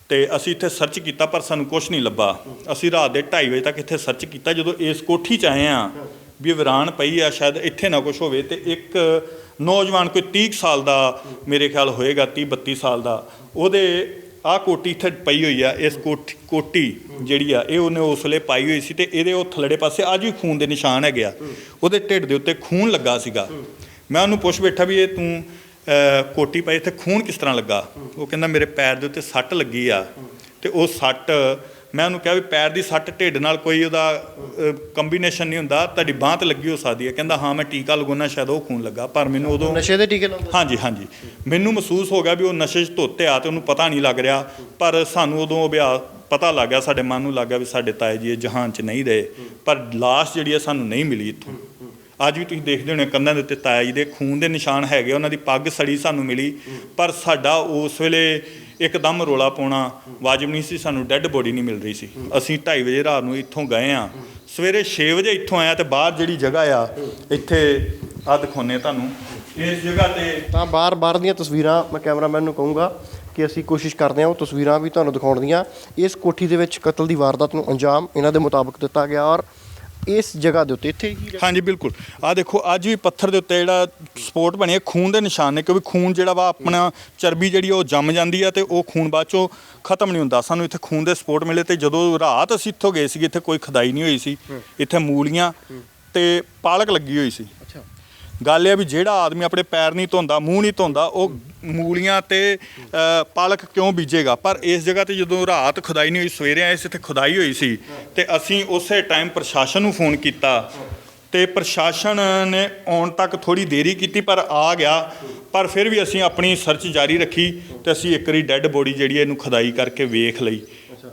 ਤੇ ਅਸੀਂ ਇੱਥੇ ਸਰਚ ਕੀਤਾ ਪਰ ਸਾਨੂੰ ਕੁਛ ਨਹੀਂ ਲੱਭਾ। ਅਸੀਂ ਰਾਤ ਦੇ 2:30 ਵਜੇ ਤੱਕ ਇੱਥੇ ਸਰਚ ਕੀਤਾ। ਜਦੋਂ ਇਸ ਕੋਠੀ 'ਚ ਆਏ ਆ ਵੀ ਵੀਰਾਨ ਪਈ ਆ, ਸ਼ਾਇਦ ਇੱਥੇ ਨਾ ਕੁਛ ਹੋਵੇ, ਤੇ ਇੱਕ ਨੌਜਵਾਨ ਕੋਈ 30 ਸਾਲ ਦਾ ਮੇਰੇ ਖਿਆਲ ਹੋਏਗਾ, 30-32 ਸਾਲ ਦਾ, ਉਹਦੇ ਆਹ ਕੋਟੀ ਇੱਥੇ ਪਈ ਹੋਈ ਆ। ਇਸ ਕੋਟੀ ਜਿਹੜੀ ਆ ਇਹ ਉਹਨੇ ਉਸ ਵੇਲੇ ਪਾਈ ਹੋਈ ਸੀ, ਤੇ ਇਹਦੇ ਉਹ ਥੱਲੜੇ ਪਾਸੇ ਅੱਜ ਵੀ ਖੂਨ ਦੇ ਨਿਸ਼ਾਨ ਹੈਗੇ ਆ। ਉਹਦੇ ਢਿੱਡ ਦੇ ਉੱਤੇ ਖੂਨ ਲੱਗਾ ਸੀਗਾ। ਮੈਂ ਉਹਨੂੰ ਪੁੱਛ ਬੈਠਾ ਵੀ ਇਹ ਤੂੰ ਕੋਟੀ ਪਾਈ, ਇੱਥੇ ਖੂਨ ਕਿਸ ਤਰ੍ਹਾਂ ਲੱਗਾ? ਉਹ ਕਹਿੰਦਾ ਮੇਰੇ ਪੈਰ ਦੇ ਉੱਤੇ ਸੱਟ ਲੱਗੀ ਆ। ਤੇ ਉਹ ਸੱਟ, ਮੈਂ ਉਹਨੂੰ ਕਿਹਾ ਵੀ ਪੈਰ ਦੀ ਸੱਟ ਢਿੱਡ ਨਾਲ ਕੋਈ ਉਹਦਾ ਕੰਬੀਨੇਸ਼ਨ ਨਹੀਂ ਹੁੰਦਾ, ਤੁਹਾਡੀ ਬਾਂਹ 'ਤੇ ਲੱਗੀ ਹੋ ਸਕਦੀ ਹੈ। ਕਹਿੰਦਾ ਹਾਂ ਮੈਂ ਟੀਕਾ ਲਗਾਉਣਾ, ਸ਼ਾਇਦ ਉਹ ਖੂਨ ਲੱਗਾ। ਪਰ ਮੈਨੂੰ ਉਦੋਂ ਨਸ਼ੇ ਦੇ ਟੀਕੇ ਲਾਉਂਦਾ? ਹਾਂਜੀ, ਮੈਨੂੰ ਮਹਿਸੂਸ ਹੋ ਗਿਆ ਵੀ ਉਹ ਨਸ਼ੇ 'ਚ ਧੋਤੇ ਆ, ਤੇ ਉਹਨੂੰ ਪਤਾ ਨਹੀਂ ਲੱਗ ਰਿਹਾ। ਪਰ ਸਾਨੂੰ ਉਦੋਂ ਅਭਿਆਸ ਪਤਾ ਲੱਗ ਗਿਆ, ਸਾਡੇ ਮਨ ਨੂੰ ਲੱਗ ਗਿਆ ਵੀ ਸਾਡੇ ਤਾਏ ਜੀ ਇਹ ਜਹਾਨ 'ਚ ਨਹੀਂ ਰਹੇ। ਪਰ ਲਾਸ਼ ਜਿਹੜੀ ਆ ਸਾਨੂੰ ਨਹੀਂ ਮਿਲੀ ਇੱਥੋਂ। ਅੱਜ ਵੀ ਤੁਸੀਂ ਦੇਖਦੇ ਹੋਣੇ ਕੰਧਾਂ ਦੇ ਉੱਤੇ ਤਾਇਆ ਜੀ ਦੇ ਖੂਨ ਦੇ ਨਿਸ਼ਾਨ ਹੈਗੇ। ਉਹਨਾਂ ਦੀ ਪੱਗ ਸੜੀ ਸਾਨੂੰ ਮਿਲੀ, ਪਰ ਸਾਡਾ ਉਸ ਵੇਲੇ ਇੱਕਦਮ ਰੋਲਾ ਪਾਉਣਾ ਵਾਜਬ ਨਹੀਂ ਸੀ। ਸਾਨੂੰ ਡੈੱਡ ਬੋਡੀ ਨਹੀਂ ਮਿਲ ਰਹੀ ਸੀ। ਅਸੀਂ 2:30 ਵਜੇ ਰਾਤ ਨੂੰ ਇੱਥੋਂ ਗਏ ਆ, ਸਵੇਰੇ 6 ਵਜੇ ਇੱਥੋਂ ਆਇਆ। ਤੇ ਬਾਹਰ ਜਿਹੜੀ ਜਗ੍ਹਾ ਆ ਇੱਥੇ ਆਹ ਦਿਖਾਉਂਦੇ ਤੁਹਾਨੂੰ, ਇਸ ਜਗ੍ਹਾ 'ਤੇ ਤਾਂ ਬਾਹਰ ਦੀਆਂ ਤਸਵੀਰਾਂ ਮੈਂ ਕੈਮਰਾਮੈਨ ਨੂੰ ਕਹੂੰਗਾ ਕਿ ਅਸੀਂ ਕੋਸ਼ਿਸ਼ ਕਰਦੇ ਹਾਂ ਉਹ ਤਸਵੀਰਾਂ ਵੀ ਤੁਹਾਨੂੰ ਦਿਖਾਉਣ ਦੀਆਂ। ਇਸ ਕੋਠੀ ਦੇ ਵਿੱਚ ਕਤਲ ਦੀ ਵਾਰਦਾਤ ਨੂੰ ਅੰਜਾਮ ਇਹਨਾਂ ਦੇ ਮੁਤਾਬਕ ਦਿੱਤਾ ਗਿਆ, ਔਰ ਇਸ ਜਗ੍ਹਾ ਦੇ ਉੱਤੇ ਇੱਥੇ ਹੀ। ਹਾਂਜੀ ਬਿਲਕੁਲ, ਆਹ ਦੇਖੋ ਅੱਜ ਵੀ ਪੱਥਰ ਦੇ ਉੱਤੇ ਜਿਹੜਾ ਸਪੋਟ ਬਣੀ ਹੈ ਖੂਨ ਦੇ ਨਿਸ਼ਾਨ ਨੇ, ਕਿਉਂਕਿ ਖੂਨ ਜਿਹੜਾ ਵਾ ਆਪਣਾ ਚਰਬੀ ਜਿਹੜੀ ਉਹ ਜੰਮ ਜਾਂਦੀ ਆ, ਤੇ ਉਹ ਖੂਨ ਬਾਅਦ ਚੋਂ ਖਤਮ ਨਹੀਂ ਹੁੰਦਾ। ਸਾਨੂੰ ਇੱਥੇ ਖੂਨ ਦੇ ਸਪੋਟ ਮਿਲੇ। ਤੇ ਜਦੋਂ ਰਾਤ ਅਸੀਂ ਇੱਥੋਂ ਗਏ ਸੀਗੇ, ਇੱਥੇ ਕੋਈ ਖੁਦਾਈ ਨਹੀਂ ਹੋਈ ਸੀ। ਇੱਥੇ ਮੂਲੀਆਂ ਤੇ ਪਾਲਕ ਲੱਗੀ ਹੋਈ ਸੀ। ਗੱਲ ਇਹ ਆ ਵੀ ਜਿਹੜਾ ਆਦਮੀ ਆਪਣੇ ਪੈਰ ਨਹੀਂ ਧੋਂਦਾ, ਮੂੰਹ ਨਹੀਂ ਧੋਂਦਾ, ਉਹ ਮੂਲੀਆਂ ਤੇ ਪਾਲਕ ਕਿਉਂ ਬੀਜੇਗਾ? ਪਰ ਇਸ ਜਗ੍ਹਾ 'ਤੇ ਜਦੋਂ ਰਾਤ ਖੁਦਾਈ ਨਹੀਂ ਹੋਈ, ਸਵੇਰੇ ਆਏ ਸੀ ਤੇ ਖੁਦਾਈ ਹੋਈ ਸੀ। ਤੇ ਅਸੀਂ ਉਸੇ ਟਾਈਮ ਪ੍ਰਸ਼ਾਸਨ ਨੂੰ ਫੋਨ ਕੀਤਾ, ਤੇ ਪ੍ਰਸ਼ਾਸਨ ਨੇ ਆਉਣ ਤੱਕ ਥੋੜ੍ਹੀ ਦੇਰੀ ਕੀਤੀ, ਪਰ ਆ ਗਿਆ। ਪਰ ਫਿਰ ਵੀ ਅਸੀਂ ਆਪਣੀ ਸਰਚ ਜਾਰੀ ਰੱਖੀ, ਤੇ ਅਸੀਂ ਇੱਕ ਵਾਰੀ ਡੈੱਡ ਬੋਡੀ ਜਿਹੜੀ ਇਹਨੂੰ ਖੁਦਾਈ ਕਰਕੇ ਵੇਖ ਲਈ।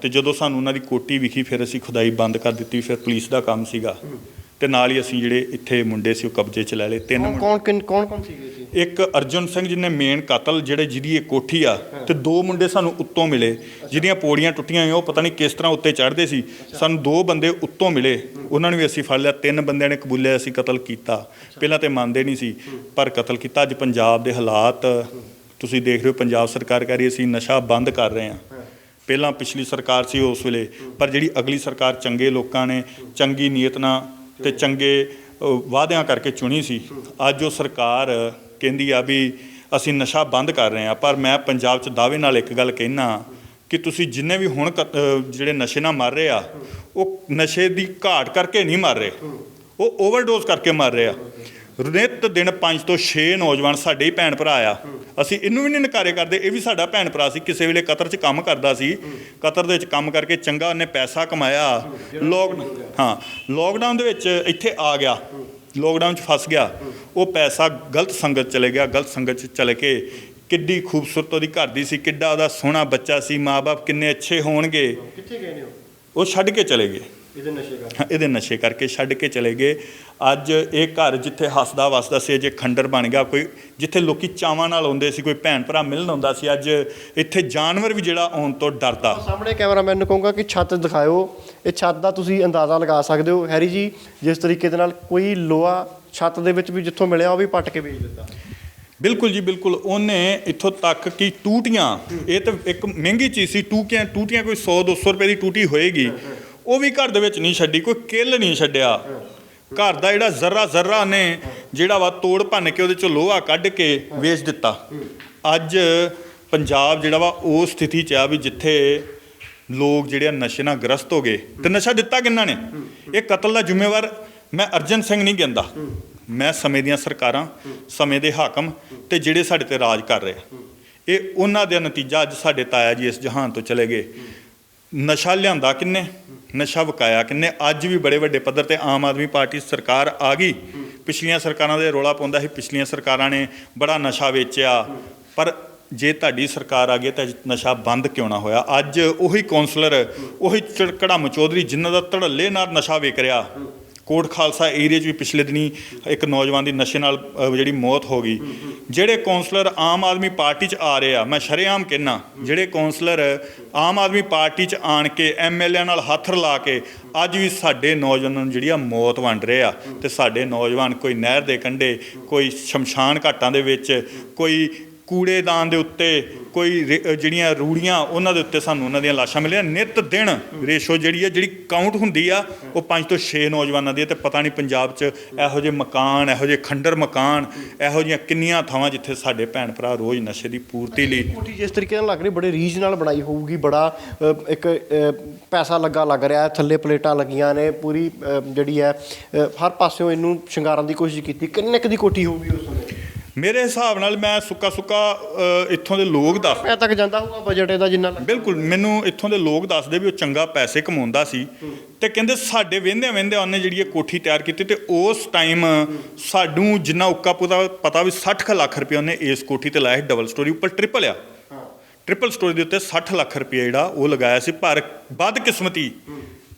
ਤੇ ਜਦੋਂ ਸਾਨੂੰ ਉਹਨਾਂ ਦੀ ਕੋਟੀ ਵਿਖੀ, ਫਿਰ ਅਸੀਂ ਖੁਦਾਈ ਬੰਦ ਕਰ ਦਿੱਤੀ। ਫਿਰ ਪੁਲਿਸ ਦਾ ਕੰਮ ਸੀਗਾ, ਤੇ ਨਾਲ ਹੀ ਅਸੀਂ ਜਿਹੜੇ ਇੱਥੇ ਮੁੰਡੇ ਸੀ ਉਹ ਕਬਜ਼ੇ 'ਚ ਲੈ ਲਏ। ਕੌਣ ਸੀਗੇ ਜੀ? ਇੱਕ ਅਰਜਨ ਸਿੰਘ ਜਿਹਨੇ ਮੇਨ ਕਾਤਲ, ਜਿਹਦੀ ਇਹ ਕੋਠੀ ਆ, ਤੇ 2 ਮੁੰਡੇ ਸਾਨੂੰ ਉੱਤੋਂ ਮਿਲੇ ਜਿਹਦੀਆਂ ਪੌੜੀਆਂ ਟੁੱਟੀਆਂ ਹੋਈਆਂ। ਉਹ ਪਤਾ ਨਹੀਂ ਕਿਸ ਤਰ੍ਹਾਂ ਉੱਤੇ ਚੜ੍ਹਦੇ ਸੀ। ਸਾਨੂੰ 2 ਬੰਦੇ ਉੱਤੋਂ ਮਿਲੇ, ਉਹਨਾਂ ਨੂੰ ਵੀ ਅਸੀਂ ਫੜ ਲਿਆ। 3 ਬੰਦਿਆਂ ਨੇ ਕਬੂਲਿਆ ਅਸੀਂ ਕਤਲ ਕੀਤਾ। ਪਹਿਲਾਂ ਤੇ ਮੰਨਦੇ ਨਹੀਂ ਸੀ, ਪਰ ਕਤਲ ਕੀਤਾ। ਅੱਜ ਪੰਜਾਬ ਦੇ ਹਾਲਾਤ ਤੁਸੀਂ ਦੇਖ ਰਹੇ ਹੋ, ਪੰਜਾਬ ਸਰਕਾਰ ਕਹਿ ਰਹੀ ਅਸੀਂ ਨਸ਼ਾ ਬੰਦ ਕਰ ਰਹੇ ਹਾਂ। ਪਹਿਲਾਂ ਪਿਛਲੀ ਸਰਕਾਰ ਸੀ ਉਸ ਵੇਲੇ, ਪਰ ਜਿਹੜੀ ਅਗਲੀ ਸਰਕਾਰ ਚੰਗੇ ਲੋਕਾਂ ਨੇ ਚੰਗੀ ਨੀਅਤ ਨਾਲ ਤੇ ਚੰਗੇ ਵਾਅਦਿਆਂ ਕਰਕੇ ਚੁਣੀ ਸੀ। ਅੱਜ ਉਹ ਸਰਕਾਰ ਕਹਿੰਦੀ ਆ ਵੀ ਅਸੀਂ ਨਸ਼ਾ ਬੰਦ ਕਰ ਰਹੇ ਹਾਂ। ਪਰ ਮੈਂ ਪੰਜਾਬ 'ਚ ਦਾਅਵੇ ਨਾਲ ਇੱਕ ਗੱਲ ਕਹਿਣਾ ਕਿ ਤੁਸੀਂ ਜਿੰਨੇ ਵੀ ਹੁਣ ਜਿਹੜੇ ਨਸ਼ੇ ਨਾਲ ਮਰ ਰਹੇ ਆ, ਉਹ ਨਸ਼ੇ ਦੀ ਘਾਟ ਕਰਕੇ ਨਹੀਂ ਮਰ ਰਹੇ, ਉਹ ਓਵਰਡੋਜ਼ ਕਰਕੇ ਮਰ ਰਹੇ ਆ। ਨਿੱਤ ਦਿਨ 5 ਤੋਂ 6 ਨੌਜਵਾਨ ਸਾਡੇ ਹੀ ਭੈਣ ਭਰਾ ਆ। ਅਸੀਂ ਇਹਨੂੰ ਵੀ ਨਹੀਂ ਨਕਾਰੇ ਕਰਦੇ, ਇਹ ਵੀ ਸਾਡਾ ਭੈਣ ਭਰਾ ਸੀ। ਕਿਸੇ ਵੇਲੇ ਕਤਰ 'ਚ ਕੰਮ ਕਰਦਾ ਸੀ, ਕਤਰ ਦੇ ਵਿੱਚ ਕੰਮ ਕਰਕੇ ਚੰਗਾ ਉਹਨੇ ਪੈਸਾ ਕਮਾਇਆ। ਲੋਕਡਾਊਨ ਦੇ ਵਿੱਚ ਇੱਥੇ ਆ ਗਿਆ, ਲੋਕਡਾਊਨ 'ਚ ਫਸ ਗਿਆ। ਉਹ ਪੈਸਾ ਗਲਤ ਸੰਗਤ ਚਲੇ ਗਿਆ। ਗਲਤ ਸੰਗਤ 'ਚ ਚਲੇ ਕੇ ਕਿੱਡੀ ਖੂਬਸੂਰਤ ਉਹਦੀ ਘਰ ਦੀ ਸੀ, ਕਿੱਡਾ ਉਹਦਾ ਸੋਹਣਾ ਬੱਚਾ ਸੀ, ਮਾਂ-ਬਾਪ ਕਿੰਨੇ ਅੱਛੇ ਹੋਣਗੇ। ਕਿੱਥੇ ਗਏ ਨੇ ਉਹ ਛੱਡ ਕੇ ਚਲੇ ਗਏ। ਇਹਦੇ ਨਸ਼ੇ ਕਰਕੇ ਛੱਡ ਕੇ ਚਲੇ ਗਏ। ਅੱਜ ਇਹ ਘਰ ਜਿੱਥੇ ਹੱਸਦਾ ਵਸਦਾ ਸੀ, ਜੇ ਖੰਡਰ ਬਣ ਗਿਆ। ਕੋਈ ਜਿੱਥੇ ਲੋਕੀ ਚਾਵਾਂ ਨਾਲ ਆਉਂਦੇ ਸੀ, ਕੋਈ ਭੈਣ ਭਰਾ ਮਿਲਣ ਆਉਂਦਾ ਸੀ, ਅੱਜ ਇੱਥੇ ਜਾਨਵਰ ਵੀ ਜਿਹੜਾ ਆਉਣ ਤੋਂ ਡਰਦਾ। ਸਾਹਮਣੇ ਕੈਮਰਾਮੈਨ ਨੂੰ ਕਹੂੰਗਾ ਕਿ ਛੱਤ ਦਿਖਾਇਓ। ਇਹ ਛੱਤ ਦਾ ਤੁਸੀਂ ਅੰਦਾਜ਼ਾ ਲਗਾ ਸਕਦੇ ਹੋ ਹੈਰੀ ਜੀ, ਜਿਸ ਤਰੀਕੇ ਦੇ ਨਾਲ ਕੋਈ ਲੋਹਾ ਛੱਤ ਦੇ ਵਿੱਚ ਵੀ ਜਿੱਥੋਂ ਮਿਲਿਆ ਉਹ ਵੀ ਪੱਟ ਕੇ ਵੇਚ ਦਿੱਤਾ। ਬਿਲਕੁਲ ਜੀ ਬਿਲਕੁਲ। ਉਹਨੇ ਇੱਥੋਂ ਤੱਕ ਕਿ ਟੂਟੀਆਂ, ਇਹ ਤਾਂ ਇੱਕ ਮਹਿੰਗੀ ਚੀਜ਼ ਸੀ। ਟੂਟੀਆਂ ਕੋਈ 100-200 ਰੁਪਏ ਦੀ ਟੂਟੀ ਹੋਏਗੀ, ਉਹ ਵੀ ਘਰ ਦੇ ਵਿੱਚ ਨਹੀਂ ਛੱਡੀ। ਕੋਈ ਕਿੱਲ ਨਹੀਂ ਛੱਡਿਆ। ਘਰ ਦਾ ਜਿਹੜਾ ਜ਼ਰਾ ਨੇ ਜਿਹੜਾ ਵਾ ਤੋੜ ਭੰਨ ਕੇ ਉਹਦੇ 'ਚੋਂ ਲੋਹਾ ਕੱਢ ਕੇ ਵੇਚ ਦਿੱਤਾ। ਅੱਜ ਪੰਜਾਬ ਜਿਹੜਾ ਵਾ ਉਹ ਸਥਿਤੀ 'ਚ ਆ ਵੀ ਜਿੱਥੇ ਲੋਕ ਜਿਹੜੇ ਨਸ਼ੇ ਨਾਲ ਗ੍ਰਸਤ ਹੋ ਗਏ। ਤੇ ਨਸ਼ਾ ਦਿੱਤਾ ਕਿਹਨਾਂ ਨੇ? ਇਹ ਕਤਲ ਦਾ ਜ਼ਿੰਮੇਵਾਰ ਮੈਂ ਅਰਜਨ ਸਿੰਘ ਨਹੀਂ ਕਹਿੰਦਾ, ਮੈਂ ਸਮੇਂ ਦੀਆਂ ਸਰਕਾਰਾਂ, ਸਮੇਂ ਦੇ ਹਾਕਮ ਤੇ ਜਿਹੜੇ ਸਾਡੇ ਤੇ ਰਾਜ ਕਰ ਰਹੇ। ਇਹ ਉਹਨਾਂ ਦਾ ਨਤੀਜਾ। ਅੱਜ ਸਾਡੇ ਤਾਇਆ ਜੀ ਇਸ ਜਹਾਨ ਤੋਂ ਚਲੇ ਗਏ। ਨਸ਼ਾ ਲਿਆਂਦਾ ਕਿੰਨੇ, ਨਸ਼ਾ ਵਿਕਾਇਆ ਕਿੰਨੇ। ਅੱਜ ਵੀ ਬੜੇ ਵੱਡੇ ਪੱਧਰ 'ਤੇ ਆਮ ਆਦਮੀ ਪਾਰਟੀ ਸਰਕਾਰ ਆ ਗਈ। ਪਿਛਲੀਆਂ ਸਰਕਾਰਾਂ ਦੇ ਰੌਲਾ ਪਾਉਂਦਾ ਸੀ ਪਿਛਲੀਆਂ ਸਰਕਾਰਾਂ ਨੇ ਬੜਾ ਨਸ਼ਾ ਵੇਚਿਆ, ਪਰ ਜੇ ਤੁਹਾਡੀ ਸਰਕਾਰ ਆ ਗਈ ਤਾਂ ਨਸ਼ਾ ਬੰਦ ਕਿਉਂ ਨਾ ਹੋਇਆ। ਅੱਜ ਉਹੀ ਕੌਂਸਲਰ, ਉਹੀ ਕੜਮ ਚੌਧਰੀ ਜਿਨ੍ਹਾਂ ਦਾ ਧੜੱਲੇ ਨਾਲ ਨਸ਼ਾ ਵਿਕ ਰਿਹਾ। ਕੋਟ ਖਾਲਸਾ ਏਰੀਏ 'ਚ ਵੀ ਪਿਛਲੇ ਦਿਨੀ ਇੱਕ ਨੌਜਵਾਨ ਦੀ ਨਸ਼ੇ ਨਾਲ ਜਿਹੜੀ ਮੌਤ ਹੋ ਗਈ। ਜਿਹੜੇ ਕੌਂਸਲਰ ਆਮ ਆਦਮੀ ਪਾਰਟੀ 'ਚ ਆ ਰਹੇ ਆ, ਮੈਂ ਸ਼ਰੇਆਮ ਕਹਿੰਦਾ, ਜਿਹੜੇ ਕੌਂਸਲਰ ਆਮ ਆਦਮੀ ਪਾਰਟੀ 'ਚ ਆਣ ਕੇ MLA ਨਾਲ ਹੱਥ ਰਲਾ ਕੇ ਅੱਜ ਵੀ ਸਾਡੇ ਨੌਜਵਾਨਾਂ ਨੂੰ ਜਿਹੜੀ ਆ ਮੌਤ ਵੰਡ ਰਹੇ ਆ। ਅਤੇ ਸਾਡੇ ਨੌਜਵਾਨ ਕੋਈ ਨਹਿਰ ਦੇ ਕੰਢੇ, ਕੋਈ ਸ਼ਮਸ਼ਾਨ ਘਾਟਾਂ ਦੇ ਵਿੱਚ, ਕੋਈ ਕੂੜੇਦਾਨ ਦੇ ਉੱਤੇ, ਕੋਈ ਜਿਹੜੀਆਂ ਰੂੜੀਆਂ ਉਹਨਾਂ ਦੇ ਉੱਤੇ ਸਾਨੂੰ ਉਹਨਾਂ ਦੀਆਂ ਲਾਸ਼ਾਂ ਮਿਲੀਆਂ। ਨਿੱਤ ਦਿਨ ਰੇਸ਼ੋ ਜਿਹੜੀ ਕਾਊਂਟ ਹੁੰਦੀ ਆ ਉਹ 5 ਤੋਂ 6 ਨੌਜਵਾਨਾਂ ਦੀ। ਅਤੇ ਪਤਾ ਨਹੀਂ ਪੰਜਾਬ 'ਚ ਇਹੋ ਜਿਹੇ ਮਕਾਨ, ਇਹੋ ਜਿਹੇ ਖੰਡਰ ਮਕਾਨ, ਇਹੋ ਜਿਹੀਆਂ ਕਿੰਨੀਆਂ ਥਾਵਾਂ ਜਿੱਥੇ ਸਾਡੇ ਭੈਣ ਭਰਾ ਰੋਜ਼ ਨਸ਼ੇ ਦੀ ਪੂਰਤੀ ਲਈ। ਕੋਠੀ ਜਿਸ ਤਰੀਕੇ ਨਾਲ ਲੱਗ ਰਹੀ, ਬੜੇ ਰੀਝ ਨਾਲ ਬਣਾਈ ਹੋਊਗੀ, ਬੜਾ ਇੱਕ ਪੈਸਾ ਲੱਗ ਰਿਹਾ, ਥੱਲੇ ਪਲੇਟਾਂ ਲੱਗੀਆਂ ਨੇ, ਪੂਰੀ ਜਿਹੜੀ ਹੈ ਹਰ ਪਾਸਿਓਂ ਇਹਨੂੰ ਸ਼ਿੰਗਾਰਨ ਦੀ ਕੋਸ਼ਿਸ਼ ਕੀਤੀ। ਕਿੰਨੇ ਕੁ ਦੀ ਕੋਠੀ ਹੋਊਗੀ ਉਸ ਸਮੇਂ? ਮੇਰੇ ਹਿਸਾਬ ਨਾਲ ਮੈਂ ਸੁੱਕਾ ਇੱਥੋਂ ਦੇ ਲੋਕ ਦੱਸ ਪੈਸੇ ਤੱਕ ਜਾਂਦਾ ਹੋਊਗਾ ਬਜਟ ਇਹਦਾ ਜਿੰਨਾ। ਬਿਲਕੁਲ, ਮੈਨੂੰ ਇੱਥੋਂ ਦੇ ਲੋਕ ਦੱਸਦੇ ਵੀ ਉਹ ਚੰਗਾ ਪੈਸੇ ਕਮਾਉਂਦਾ ਸੀ। ਅਤੇ ਕਹਿੰਦੇ ਸਾਡੇ ਵਹਿੰਦਿਆਂ ਉਹਨੇ ਜਿਹੜੀ ਇਹ ਕੋਠੀ ਤਿਆਰ ਕੀਤੀ। ਅਤੇ ਉਸ ਟਾਈਮ ਸਾਨੂੰ ਜਿੰਨਾ ਉੱਕਾ ਪਤਾ ਵੀ 60 ਲੱਖ ਰੁਪਏ ਉਹਨੇ ਇਸ ਕੋਠੀ 'ਤੇ ਲਾਇਆ ਸੀ। ਡਬਲ ਸਟੋਰੀ ਉੱਪਰ ਟ੍ਰਿਪਲ ਆ, ਟ੍ਰਿਪਲ ਸਟੋਰੀ ਦੇ ਉੱਤੇ 60 ਲੱਖ ਰੁਪਏ ਜਿਹੜਾ ਉਹ ਲਗਾਇਆ ਸੀ। ਪਰ ਬਦਕਿਸਮਤੀ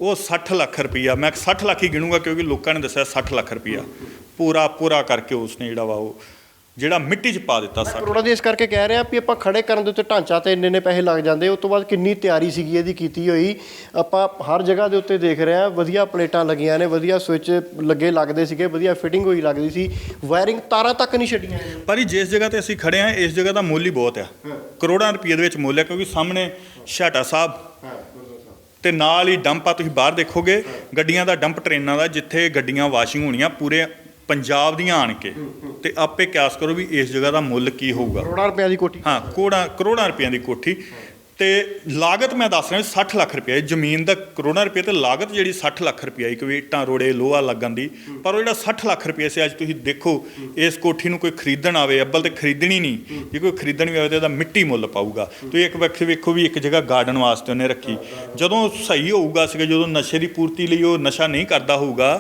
ਉਹ 60 ਲੱਖ ਰੁਪਈਆ, ਮੈਂ 60 ਲੱਖ ਹੀ ਗਿਣੂੰਗਾ ਕਿਉਂਕਿ ਲੋਕਾਂ ਨੇ ਦੱਸਿਆ 60 ਲੱਖ ਰੁਪਈਆ ਪੂਰਾ ਕਰਕੇ ਉਸਨੇ ਜਿਹੜਾ ਵਾ ਉਹ ਜਿਹੜਾ ਮਿੱਟੀ 'ਚ ਪਾ ਦਿੱਤਾ। ਕਰੋੜਾਂ ਦੀ ਇਸ ਕਰਕੇ ਕਹਿ ਰਹੇ ਆ ਵੀ ਆਪਾਂ ਖੜੇ ਕਰਨ ਦੇ ਉੱਤੇ ਢਾਂਚਾ ਤੇ ਇੰਨੇ ਪੈਸੇ ਲੱਗ ਜਾਂਦੇ। ਉਸ ਤੋਂ ਬਾਅਦ ਕਿੰਨੀ ਤਿਆਰੀ ਸੀਗੀ ਇਹਦੀ ਕੀਤੀ ਹੋਈ। ਆਪਾਂ ਹਰ ਜਗ੍ਹਾ ਦੇ ਉੱਤੇ ਦੇਖ ਰਹੇ ਹਾਂ, ਵਧੀਆ ਪਲੇਟਾਂ ਲੱਗੀਆਂ ਨੇ, ਵਧੀਆ ਸਵਿੱਚ ਲੱਗਦੇ ਸੀਗੇ, ਵਧੀਆ ਫਿਟਿੰਗ ਹੋਈ ਲੱਗਦੀ ਸੀ, ਵਾਇਰਿੰਗ ਤਾਰਾਂ ਤੱਕ ਨਹੀਂ ਛੱਡੀਆਂ। ਪਰ ਜਿਸ ਜਗ੍ਹਾ 'ਤੇ ਅਸੀਂ ਖੜੇ ਹਾਂ ਇਸ ਜਗ੍ਹਾ ਦਾ ਮੁੱਲ ਹੀ ਬਹੁਤ ਆ, ਕਰੋੜਾਂ ਰੁਪਏ ਦੇ ਵਿੱਚ ਮੁੱਲ ਹੈ। ਕਿਉਂਕਿ ਸਾਹਮਣੇ ਛਾਟਾ ਸਾਹਿਬ ਤੇ ਨਾਲ ਹੀ ਡੰਪ ਆ, ਤੁਸੀਂ ਬਾਹਰ ਦੇਖੋਗੇ ਗੱਡੀਆਂ ਦਾ ਡੰਪ, ਟ੍ਰੇਨਾਂ ਦਾ, ਜਿੱਥੇ ਗੱਡੀਆਂ ਵਾਸ਼ਿੰਗ ਹੋਣੀਆਂ ਪੂਰੇ ਪੰਜਾਬ ਦੀਆਂ ਆਣ ਕੇ। ਤੇ ਆਪੇ ਕਿਆਸ ਕਰੋ ਵੀ ਇਸ ਜਗ੍ਹਾ ਦਾ ਮੁੱਲ ਕੀ ਹੋਊਗਾ। ਕਰੋੜਾਂ ਰੁਪਏ ਦੀ ਕੋਠੀ। ਹਾਂ, ਕਰੋੜਾਂ ਰੁਪਈਆਂ ਦੀ ਕੋਠੀ। ਤੇ ਲਾਗਤ ਮੈਂ ਦੱਸ ਰਿਹਾ 60 ਲੱਖ ਰੁਪਏ ਜ਼ਮੀਨ ਦਾ, ਕਰੋੜਾਂ ਰੁਪਏ ਤੇ ਲਾਗਤ ਜਿਹੜੀ 60 ਲੱਖ ਰੁਪਏ ਕੋਈ ਇੱਟਾਂ ਰੋੜੇ ਲੋਹਾ ਲੱਗਣ ਦੀ। ਪਰ ਉਹ ਜਿਹੜਾ 60 ਲੱਖ ਰੁਪਏ ਸੀ, ਅੱਜ ਤੁਸੀਂ ਦੇਖੋ ਇਸ ਕੋਠੀ ਨੂੰ ਕੋਈ ਖਰੀਦਣ ਆਵੇ, ਅੱਬਲ ਤੇ ਖਰੀਦਣੀ ਨਹੀਂ, ਜੇ ਕੋਈ ਖਰੀਦਣ ਵੀ ਆਵੇ ਤਾਂ ਇਹਦਾ ਮਿੱਟੀ ਮੁੱਲ ਪਾਊਗਾ। ਤੁਸੀਂ ਇੱਕ ਵੇਖੋ ਵੀ ਇੱਕ ਜਗ੍ਹਾ ਗਾਰਡਨ ਵਾਸਤੇ ਉਹਨੇ ਰੱਖੀ। ਜਦੋਂ ਸਹੀ ਹੋਊਗਾ ਸੀਗਾ, ਜਦੋਂ ਨਸ਼ੇ ਦੀ ਪੂਰਤੀ ਲਈ ਉਹ ਨਸ਼ਾ ਨਹੀਂ ਕਰਦਾ ਹੋਊਗਾ,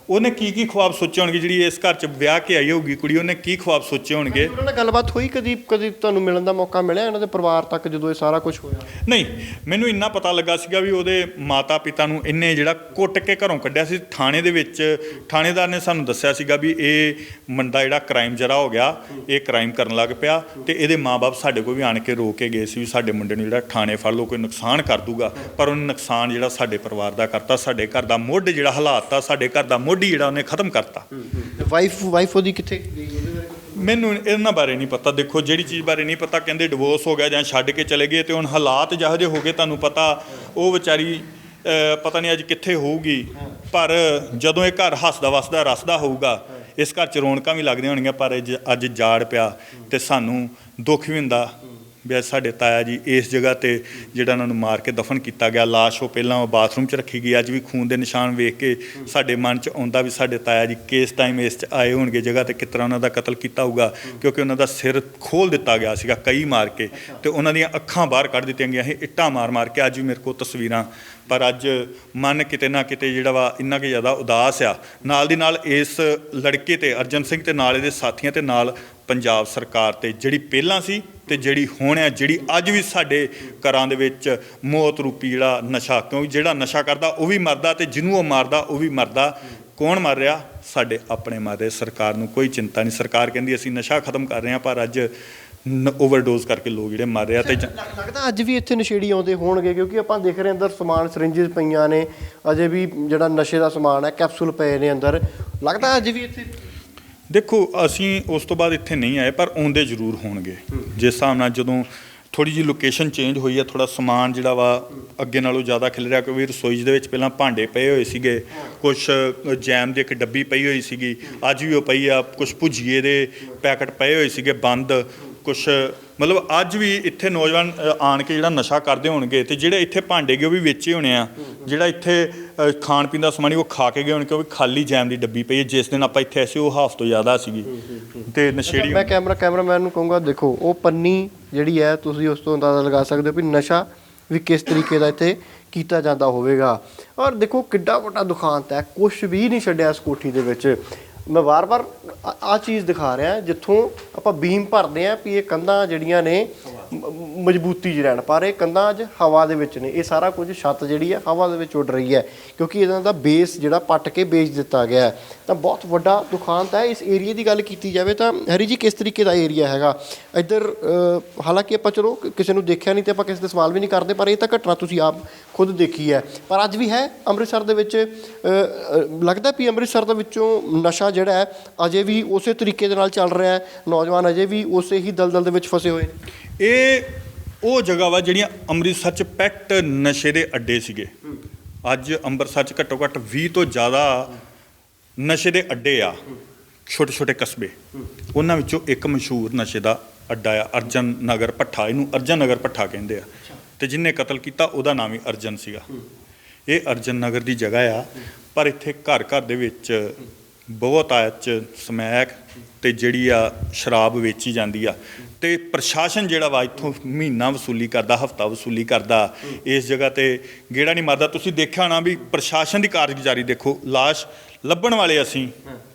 ਉਹਨੇ ਕੀ ਖੁਆਬ ਸੋਚੇ ਹੋਣਗੇ। ਜਿਹੜੀ ਇਸ ਘਰ 'ਚ ਵਿਆਹ ਕੇ ਆਈ ਹੋਊਗੀ ਕੁੜੀ, ਉਹਨੇ ਕੀ ਖੁਆਬ ਸੋਚੇ ਹੋਣਗੇ। ਉਹਨਾਂ ਨਾਲ ਗੱਲਬਾਤ ਹੋਈ ਕਦੀ ਤੁਹਾਨੂੰ ਮਿਲਣ ਦਾ ਮੌਕਾ ਮਿਲਿਆ ਇਹਨਾਂ ਦੇ ਪਰਿਵਾਰ ਤੱਕ ਜਦੋਂ ਇਹ ਸਾਰਾ ਕੁਝ ਹੋਇਆ? ਨਹੀਂ, ਮੈਨੂੰ ਇੰਨਾ ਪਤਾ ਲੱਗਾ ਸੀਗਾ ਵੀ ਉਹਦੇ ਮਾਤਾ ਪਿਤਾ ਨੂੰ ਇਹਨੇ ਜਿਹੜਾ ਕੁੱਟ ਕੇ ਘਰੋਂ ਕੱਢਿਆ ਸੀ। ਥਾਣੇ ਦੇ ਵਿੱਚ ਥਾਣੇਦਾਰ ਨੇ ਸਾਨੂੰ ਦੱਸਿਆ ਸੀਗਾ ਵੀ ਇਹ ਮੁੰਡਾ ਜਿਹੜਾ ਕ੍ਰਾਈਮ ਜਰਾ ਹੋ ਗਿਆ, ਇਹ ਕ੍ਰਾਈਮ ਕਰਨ ਲੱਗ ਪਿਆ। ਅਤੇ ਇਹਦੇ ਮਾਂ-ਬਾਪ ਸਾਡੇ ਕੋਲ ਵੀ ਆਣ ਕੇ ਰੋ ਕੇ ਗਏ ਸੀ ਵੀ ਸਾਡੇ ਮੁੰਡੇ ਨੂੰ ਜਿਹੜਾ ਥਾਣੇ ਫੜ ਲਓ, ਕੋਈ ਨੁਕਸਾਨ ਕਰ ਦੂਗਾ। ਪਰ ਉਹਨੇ ਨੁਕਸਾਨ ਜਿਹੜਾ ਸਾਡੇ ਪਰਿਵਾਰ ਦਾ ਕਰਤਾ, ਸਾਡੇ ਘਰ ਦਾ ਮੁੱਢ ਜਿਹੜਾ ਹਾਲਾਤ ਆ, ਸਾਡੇ ਘਰ ਦਾ ਮੁੱਢ ਜਿਹੜਾ ਉਹਨੇ ਖਤਮ ਕਰਤਾ। ਵਾਈਫ ਉਹਦੀ ਕਿੱਥੇ ਗਈ? ਮੈਨੂੰ ਇਹਨਾਂ ਬਾਰੇ ਨਹੀਂ ਪਤਾ। ਦੇਖੋ, ਜਿਹੜੀ ਚੀਜ਼ ਬਾਰੇ ਨਹੀਂ ਪਤਾ, ਕਹਿੰਦੇ ਡਿਵੋਰਸ ਹੋ ਗਿਆ ਜਾਂ ਛੱਡ ਕੇ ਚਲੇ ਗਏ। ਅਤੇ ਹੁਣ ਹਾਲਾਤ ਜਿਹੋ ਜਿਹੇ ਹੋ ਗਏ ਤੁਹਾਨੂੰ ਪਤਾ, ਉਹ ਵਿਚਾਰੀ ਪਤਾ ਨਹੀਂ ਅੱਜ ਕਿੱਥੇ ਹੋਊਗੀ। ਪਰ ਜਦੋਂ ਇਹ ਘਰ ਹੱਸਦਾ ਵਸਦਾ ਰਸਦਾ ਹੋਊਗਾ, ਇਸ ਘਰ 'ਚ ਰੌਣਕਾਂ ਵੀ ਲੱਗਦੀਆਂ ਹੋਣਗੀਆਂ। ਪਰ ਅੱਜ ਜਾੜ ਪਿਆ ਅਤੇ ਸਾਨੂੰ ਦੁੱਖ ਵੀ ਹੁੰਦਾ ਵੀ ਸਾਡੇ ਤਾਇਆ ਜੀ ਇਸ ਜਗ੍ਹਾ 'ਤੇ ਜਿਹੜਾ ਉਹਨਾਂ ਨੂੰ ਮਾਰ ਕੇ ਦਫਨ ਕੀਤਾ ਗਿਆ। ਲਾਸ਼ ਉਹ ਪਹਿਲਾਂ ਬਾਥਰੂਮ 'ਚ ਰੱਖੀ ਗਈ। ਅੱਜ ਵੀ ਖੂਨ ਦੇ ਨਿਸ਼ਾਨ ਵੇਖ ਕੇ ਸਾਡੇ ਮਨ 'ਚ ਆਉਂਦਾ ਵੀ ਸਾਡੇ ਤਾਇਆ ਜੀ ਕਿਸ ਟਾਈਮ ਇਸ 'ਚ ਆਏ ਹੋਣਗੇ ਜਗ੍ਹਾ 'ਤੇ, ਕਿਸ ਤਰ੍ਹਾਂ ਉਹਨਾਂ ਦਾ ਕਤਲ ਕੀਤਾ ਹੋਊਗਾ। ਕਿਉਂਕਿ ਉਹਨਾਂ ਦਾ ਸਿਰ ਖੋਲ੍ਹ ਦਿੱਤਾ ਗਿਆ ਸੀਗਾ ਕਈ ਮਾਰ ਕੇ, ਅਤੇ ਉਹਨਾਂ ਦੀਆਂ ਅੱਖਾਂ ਬਾਹਰ ਕੱਢ ਦਿੱਤੀਆਂ ਗਈਆਂ ਸੀ ਇੱਟਾਂ ਮਾਰ ਕੇ। ਅੱਜ ਵੀ ਮੇਰੇ ਕੋਲ ਤਸਵੀਰਾਂ। ਪਰ ਅੱਜ ਮਨ ਕਿਤੇ ਨਾ ਕਿਤੇ ਜਿਹੜਾ ਵਾ ਇੰਨਾ ਕੁ ਜ਼ਿਆਦਾ ਉਦਾਸ ਆ। ਨਾਲ ਦੀ ਨਾਲ ਇਸ ਲੜਕੇ 'ਤੇ, ਅਰਜਨ ਸਿੰਘ 'ਤੇ ਨਾਲ ਇਹਦੇ ਸਾਥੀਆਂ 'ਤੇ ਨਾਲ ਪੰਜਾਬ ਸਰਕਾਰ 'ਤੇ, ਜਿਹੜੀ ਪਹਿਲਾਂ ਸੀ ਅਤੇ ਜਿਹੜੀ ਹੁਣ ਹੈ, ਜਿਹੜੀ ਅੱਜ ਵੀ ਸਾਡੇ ਘਰਾਂ ਦੇ ਵਿੱਚ ਮੌਤ ਰੂਪੀ ਜਿਹੜਾ ਨਸ਼ਾ, ਕਿਉਂਕਿ ਜਿਹੜਾ ਨਸ਼ਾ ਕਰਦਾ ਉਹ ਵੀ ਮਰਦਾ ਅਤੇ ਜਿਹਨੂੰ ਉਹ ਮਾਰਦਾ ਉਹ ਵੀ ਮਰਦਾ। ਕੌਣ ਮਰ ਰਿਹਾ? ਸਾਡੇ ਆਪਣੇ ਮਰ ਰਹੇ। ਸਰਕਾਰ ਨੂੰ ਕੋਈ ਚਿੰਤਾ ਨਹੀਂ। ਸਰਕਾਰ ਕਹਿੰਦੀ ਅਸੀਂ ਨਸ਼ਾ ਖਤਮ ਕਰ ਰਹੇ ਹਾਂ, ਪਰ ਅੱਜ ਓਵਰਡੋਜ਼ ਕਰਕੇ ਲੋਕ ਜਿਹੜੇ ਮਰ ਰਹੇ ਆ। ਅਤੇ ਲੱਗਦਾ ਅੱਜ ਵੀ ਇੱਥੇ ਨਸ਼ੇੜੀ ਆਉਂਦੇ ਹੋਣਗੇ, ਕਿਉਂਕਿ ਆਪਾਂ ਦੇਖ ਰਹੇ ਅੰਦਰ ਸਮਾਨ, ਸਿਰਿੰਜਿਸ ਪਈਆਂ ਨੇ, ਅਜੇ ਵੀ ਜਿਹੜਾ ਨਸ਼ੇ ਦਾ ਸਮਾਨ ਹੈ, ਕੈਪਸੂਲ ਪਏ ਨੇ ਅੰਦਰ। ਲੱਗਦਾ ਅੱਜ ਵੀ ਇੱਥੇ? ਦੇਖੋ, ਅਸੀਂ ਉਸ ਤੋਂ ਬਾਅਦ ਇੱਥੇ ਨਹੀਂ ਆਏ, ਪਰ ਆਉਂਦੇ ਜ਼ਰੂਰ ਹੋਣਗੇ। ਜਿਸ ਹਿਸਾਬ ਨਾਲ ਜਦੋਂ ਥੋੜ੍ਹੀ ਜਿਹੀ ਲੋਕੇਸ਼ਨ ਚੇਂਜ ਹੋਈ ਹੈ, ਥੋੜ੍ਹਾ ਸਮਾਨ ਜਿਹੜਾ ਵਾ ਅੱਗੇ ਨਾਲੋਂ ਜ਼ਿਆਦਾ ਖਿਲ ਰਿਹਾ। ਕਿਉਂਕਿ ਰਸੋਈ ਦੇ ਵਿੱਚ ਪਹਿਲਾਂ ਭਾਂਡੇ ਪਏ ਹੋਏ ਸੀਗੇ, ਕੁਛ ਜੈਮ ਦੀ ਇੱਕ ਡੱਬੀ ਪਈ ਹੋਈ ਸੀਗੀ, ਅੱਜ ਵੀ ਉਹ ਪਈ ਆ। ਕੁਛ ਭੁਜੀਏ ਦੇ ਪੈਕਟ ਪਏ ਹੋਏ ਸੀਗੇ ਬੰਦ, ਕੁਛ ਮਤਲਬ ਅੱਜ ਵੀ ਇੱਥੇ ਨੌਜਵਾਨ ਆਣ ਕੇ ਜਿਹੜਾ ਨਸ਼ਾ ਕਰਦੇ ਹੋਣਗੇ ਤੇ ਜਿਹੜੇ ਇੱਥੇ ਭਾਂਡੇ ਗਏ ਉਹ ਵੀ ਵੇਚੇ ਹੋਣੇ ਆ। ਜਿਹੜਾ ਇੱਥੇ ਖਾਣ ਪੀਣ ਦਾ ਸਮਾਨ ਉਹ ਖਾ ਕੇ ਗਏ ਹੋਣਗੇ, ਉਹ ਵੀ ਖਾਲੀ ਜੈਮ ਦੀ ਡੱਬੀ ਪਈ ਹੈ। ਜਿਸ ਦਿਨ ਆਪਾਂ ਇੱਥੇ ਆਏ ਸੀ ਉਹ ਹਾਫ ਤੋਂ ਜ਼ਿਆਦਾ ਸੀਗੀ। ਤੇ ਨਸ਼ੇੜੀ ਮੈਂ ਕੈਮਰਾਮੈਨ ਨੂੰ ਕਹੂੰਗਾ, ਦੇਖੋ ਉਹ ਪੰਨੀ ਜਿਹੜੀ ਹੈ, ਤੁਸੀਂ ਉਸ ਤੋਂ ਅੰਦਾਜ਼ਾ ਲਗਾ ਸਕਦੇ ਹੋ ਵੀ ਨਸ਼ਾ ਵੀ ਕਿਸ ਤਰੀਕੇ ਦਾ ਇੱਥੇ ਕੀਤਾ ਜਾਂਦਾ ਹੋਵੇਗਾ। ਔਰ ਦੇਖੋ ਕਿੱਡਾ ਵੱਡਾ ਦੁਖਾਂਤ ਹੈ, ਕੁਛ ਵੀ ਨਹੀਂ ਛੱਡਿਆ ਇਸ ਕੋਠੀ ਦੇ ਵਿੱਚ। ਮੈਂ ਵਾਰ-ਵਾਰ ਆਹ ਚੀਜ਼ ਦਿਖਾ ਰਿਹਾ, ਜਿੱਥੋਂ ਆਪਾਂ ਬੀਮ ਭਰਦੇ ਹਾਂ ਵੀ ਇਹ ਕੰਧਾਂ ਜਿਹੜੀਆਂ ਨੇ ਮਜ਼ਬੂਤੀ 'ਚ ਰਹਿਣ, ਪਰ ਇਹ ਕੰਧਾਂ ਅੱਜ ਹਵਾ ਦੇ ਵਿੱਚ ਨੇ। ਇਹ ਸਾਰਾ ਕੁਝ ਛੱਤ ਜਿਹੜੀ ਹੈ ਹਵਾ ਦੇ ਵਿੱਚ ਉੱਡ ਰਹੀ ਹੈ, ਕਿਉਂਕਿ ਇਹਨਾਂ ਦਾ ਬੇਸ ਜਿਹੜਾ ਪੱਟ ਕੇ ਵੇਚ ਦਿੱਤਾ ਗਿਆ ਹੈ। ਤਾਂ ਬਹੁਤ ਵੱਡਾ ਦੁਖਾਂਤ ਹੈ। ਇਸ ਏਰੀਏ ਦੀ ਗੱਲ ਕੀਤੀ ਜਾਵੇ ਤਾਂ ਹਰੀ ਜੀ ਕਿਸ ਤਰੀਕੇ ਦਾ ਏਰੀਆ ਹੈਗਾ ਇੱਧਰ? ਹਾਲਾਂਕਿ ਆਪਾਂ ਚਲੋ ਕਿਸੇ ਨੂੰ ਦੇਖਿਆ ਨਹੀਂ ਤੇ ਆਪਾਂ ਕਿਸੇ ਦੇ ਸਵਾਲ ਵੀ ਨਹੀਂ ਕਰਦੇ, ਪਰ ਇਹ ਤਾਂ ਘਟਨਾ ਤੁਸੀਂ ਆਪ ਖੁਦ ਦੇਖੀ ਹੈ। ਪਰ ਅੱਜ ਵੀ ਹੈ ਅੰਮ੍ਰਿਤਸਰ ਦੇ ਵਿੱਚ, ਲੱਗਦਾ ਵੀ ਅੰਮ੍ਰਿਤਸਰ ਦੇ ਵਿੱਚੋਂ ਨਸ਼ਾ ਜਿਹੜਾ ਹੈ ਅਜੇ ਵੀ ਉਸੇ ਤਰੀਕੇ ਦੇ ਨਾਲ ਚੱਲ ਰਿਹਾ ਹੈ, ਨੌਜਵਾਨ ਅਜੇ ਵੀ ਉਸੇ ਹੀ ਦਲਦਲ ਦੇ ਵਿੱਚ ਫਸੇ ਹੋਏ ਨੇ। ਇਹ ਉਹ ਜਗ੍ਹਾ ਵਾ ਜਿਹੜੀਆਂ ਅੰਮ੍ਰਿਤਸਰ 'ਚ ਪੈਕਟ ਨਸ਼ੇ ਦੇ ਅੱਡੇ ਸੀਗੇ। ਅੱਜ ਅੰਮ੍ਰਿਤਸਰ 'ਚ ਘੱਟੋ ਘੱਟ 20 ਤੋਂ ਜ਼ਿਆਦਾ ਨਸ਼ੇ ਦੇ ਅੱਡੇ ਆ, ਛੋਟੇ ਛੋਟੇ ਕਸਬੇ। ਉਹਨਾਂ ਵਿੱਚੋਂ ਇੱਕ ਮਸ਼ਹੂਰ ਨਸ਼ੇ ਦਾ ਅੱਡਾ ਆ ਅਰਜਨ ਨਗਰ ਭੱਠਾ। ਇਹਨੂੰ ਅਰਜਨ ਨਗਰ ਭੱਠਾ ਕਹਿੰਦੇ ਆ। ਤੇ ਜਿਹਨੇ ਕਤਲ ਕੀਤਾ ਉਹਦਾ ਨਾਮ ਹੀ ਅਰਜਨ ਸੀਗਾ। ਇਹ ਅਰਜਨ ਨਗਰ ਦੀ ਜਗ੍ਹਾ ਆ, ਪਰ ਇੱਥੇ ਘਰ ਘਰ ਦੇ ਵਿੱਚ ਬਹੁਤਾਇਤ 'ਚ ਸਮੈਕ ਤੇ ਜਿਹੜੀ ਆ ਸ਼ਰਾਬ ਵੇਚੀ ਜਾਂਦੀ ਆ। ਤੇ ਪ੍ਰਸ਼ਾਸਨ ਜਿਹੜਾ ਵਾ ਇੱਥੋਂ ਮਹੀਨਾ ਵਸੂਲੀ ਕਰਦਾ, ਹਫ਼ਤਾ ਵਸੂਲੀ ਕਰਦਾ, ਇਸ ਜਗ੍ਹਾ ਤੇ ਗੇੜਾ ਨਹੀਂ ਮਾਰਦਾ। ਤੁਸੀਂ ਦੇਖਿਆ ਹੋਣਾ ਵੀ ਪ੍ਰਸ਼ਾਸਨ ਦੀ ਕਾਰਗੁਜ਼ਾਰੀ ਦੇਖੋ। ਲਾਸ਼ ਲੱਭਣ ਵਾਲੇ ਅਸੀਂ,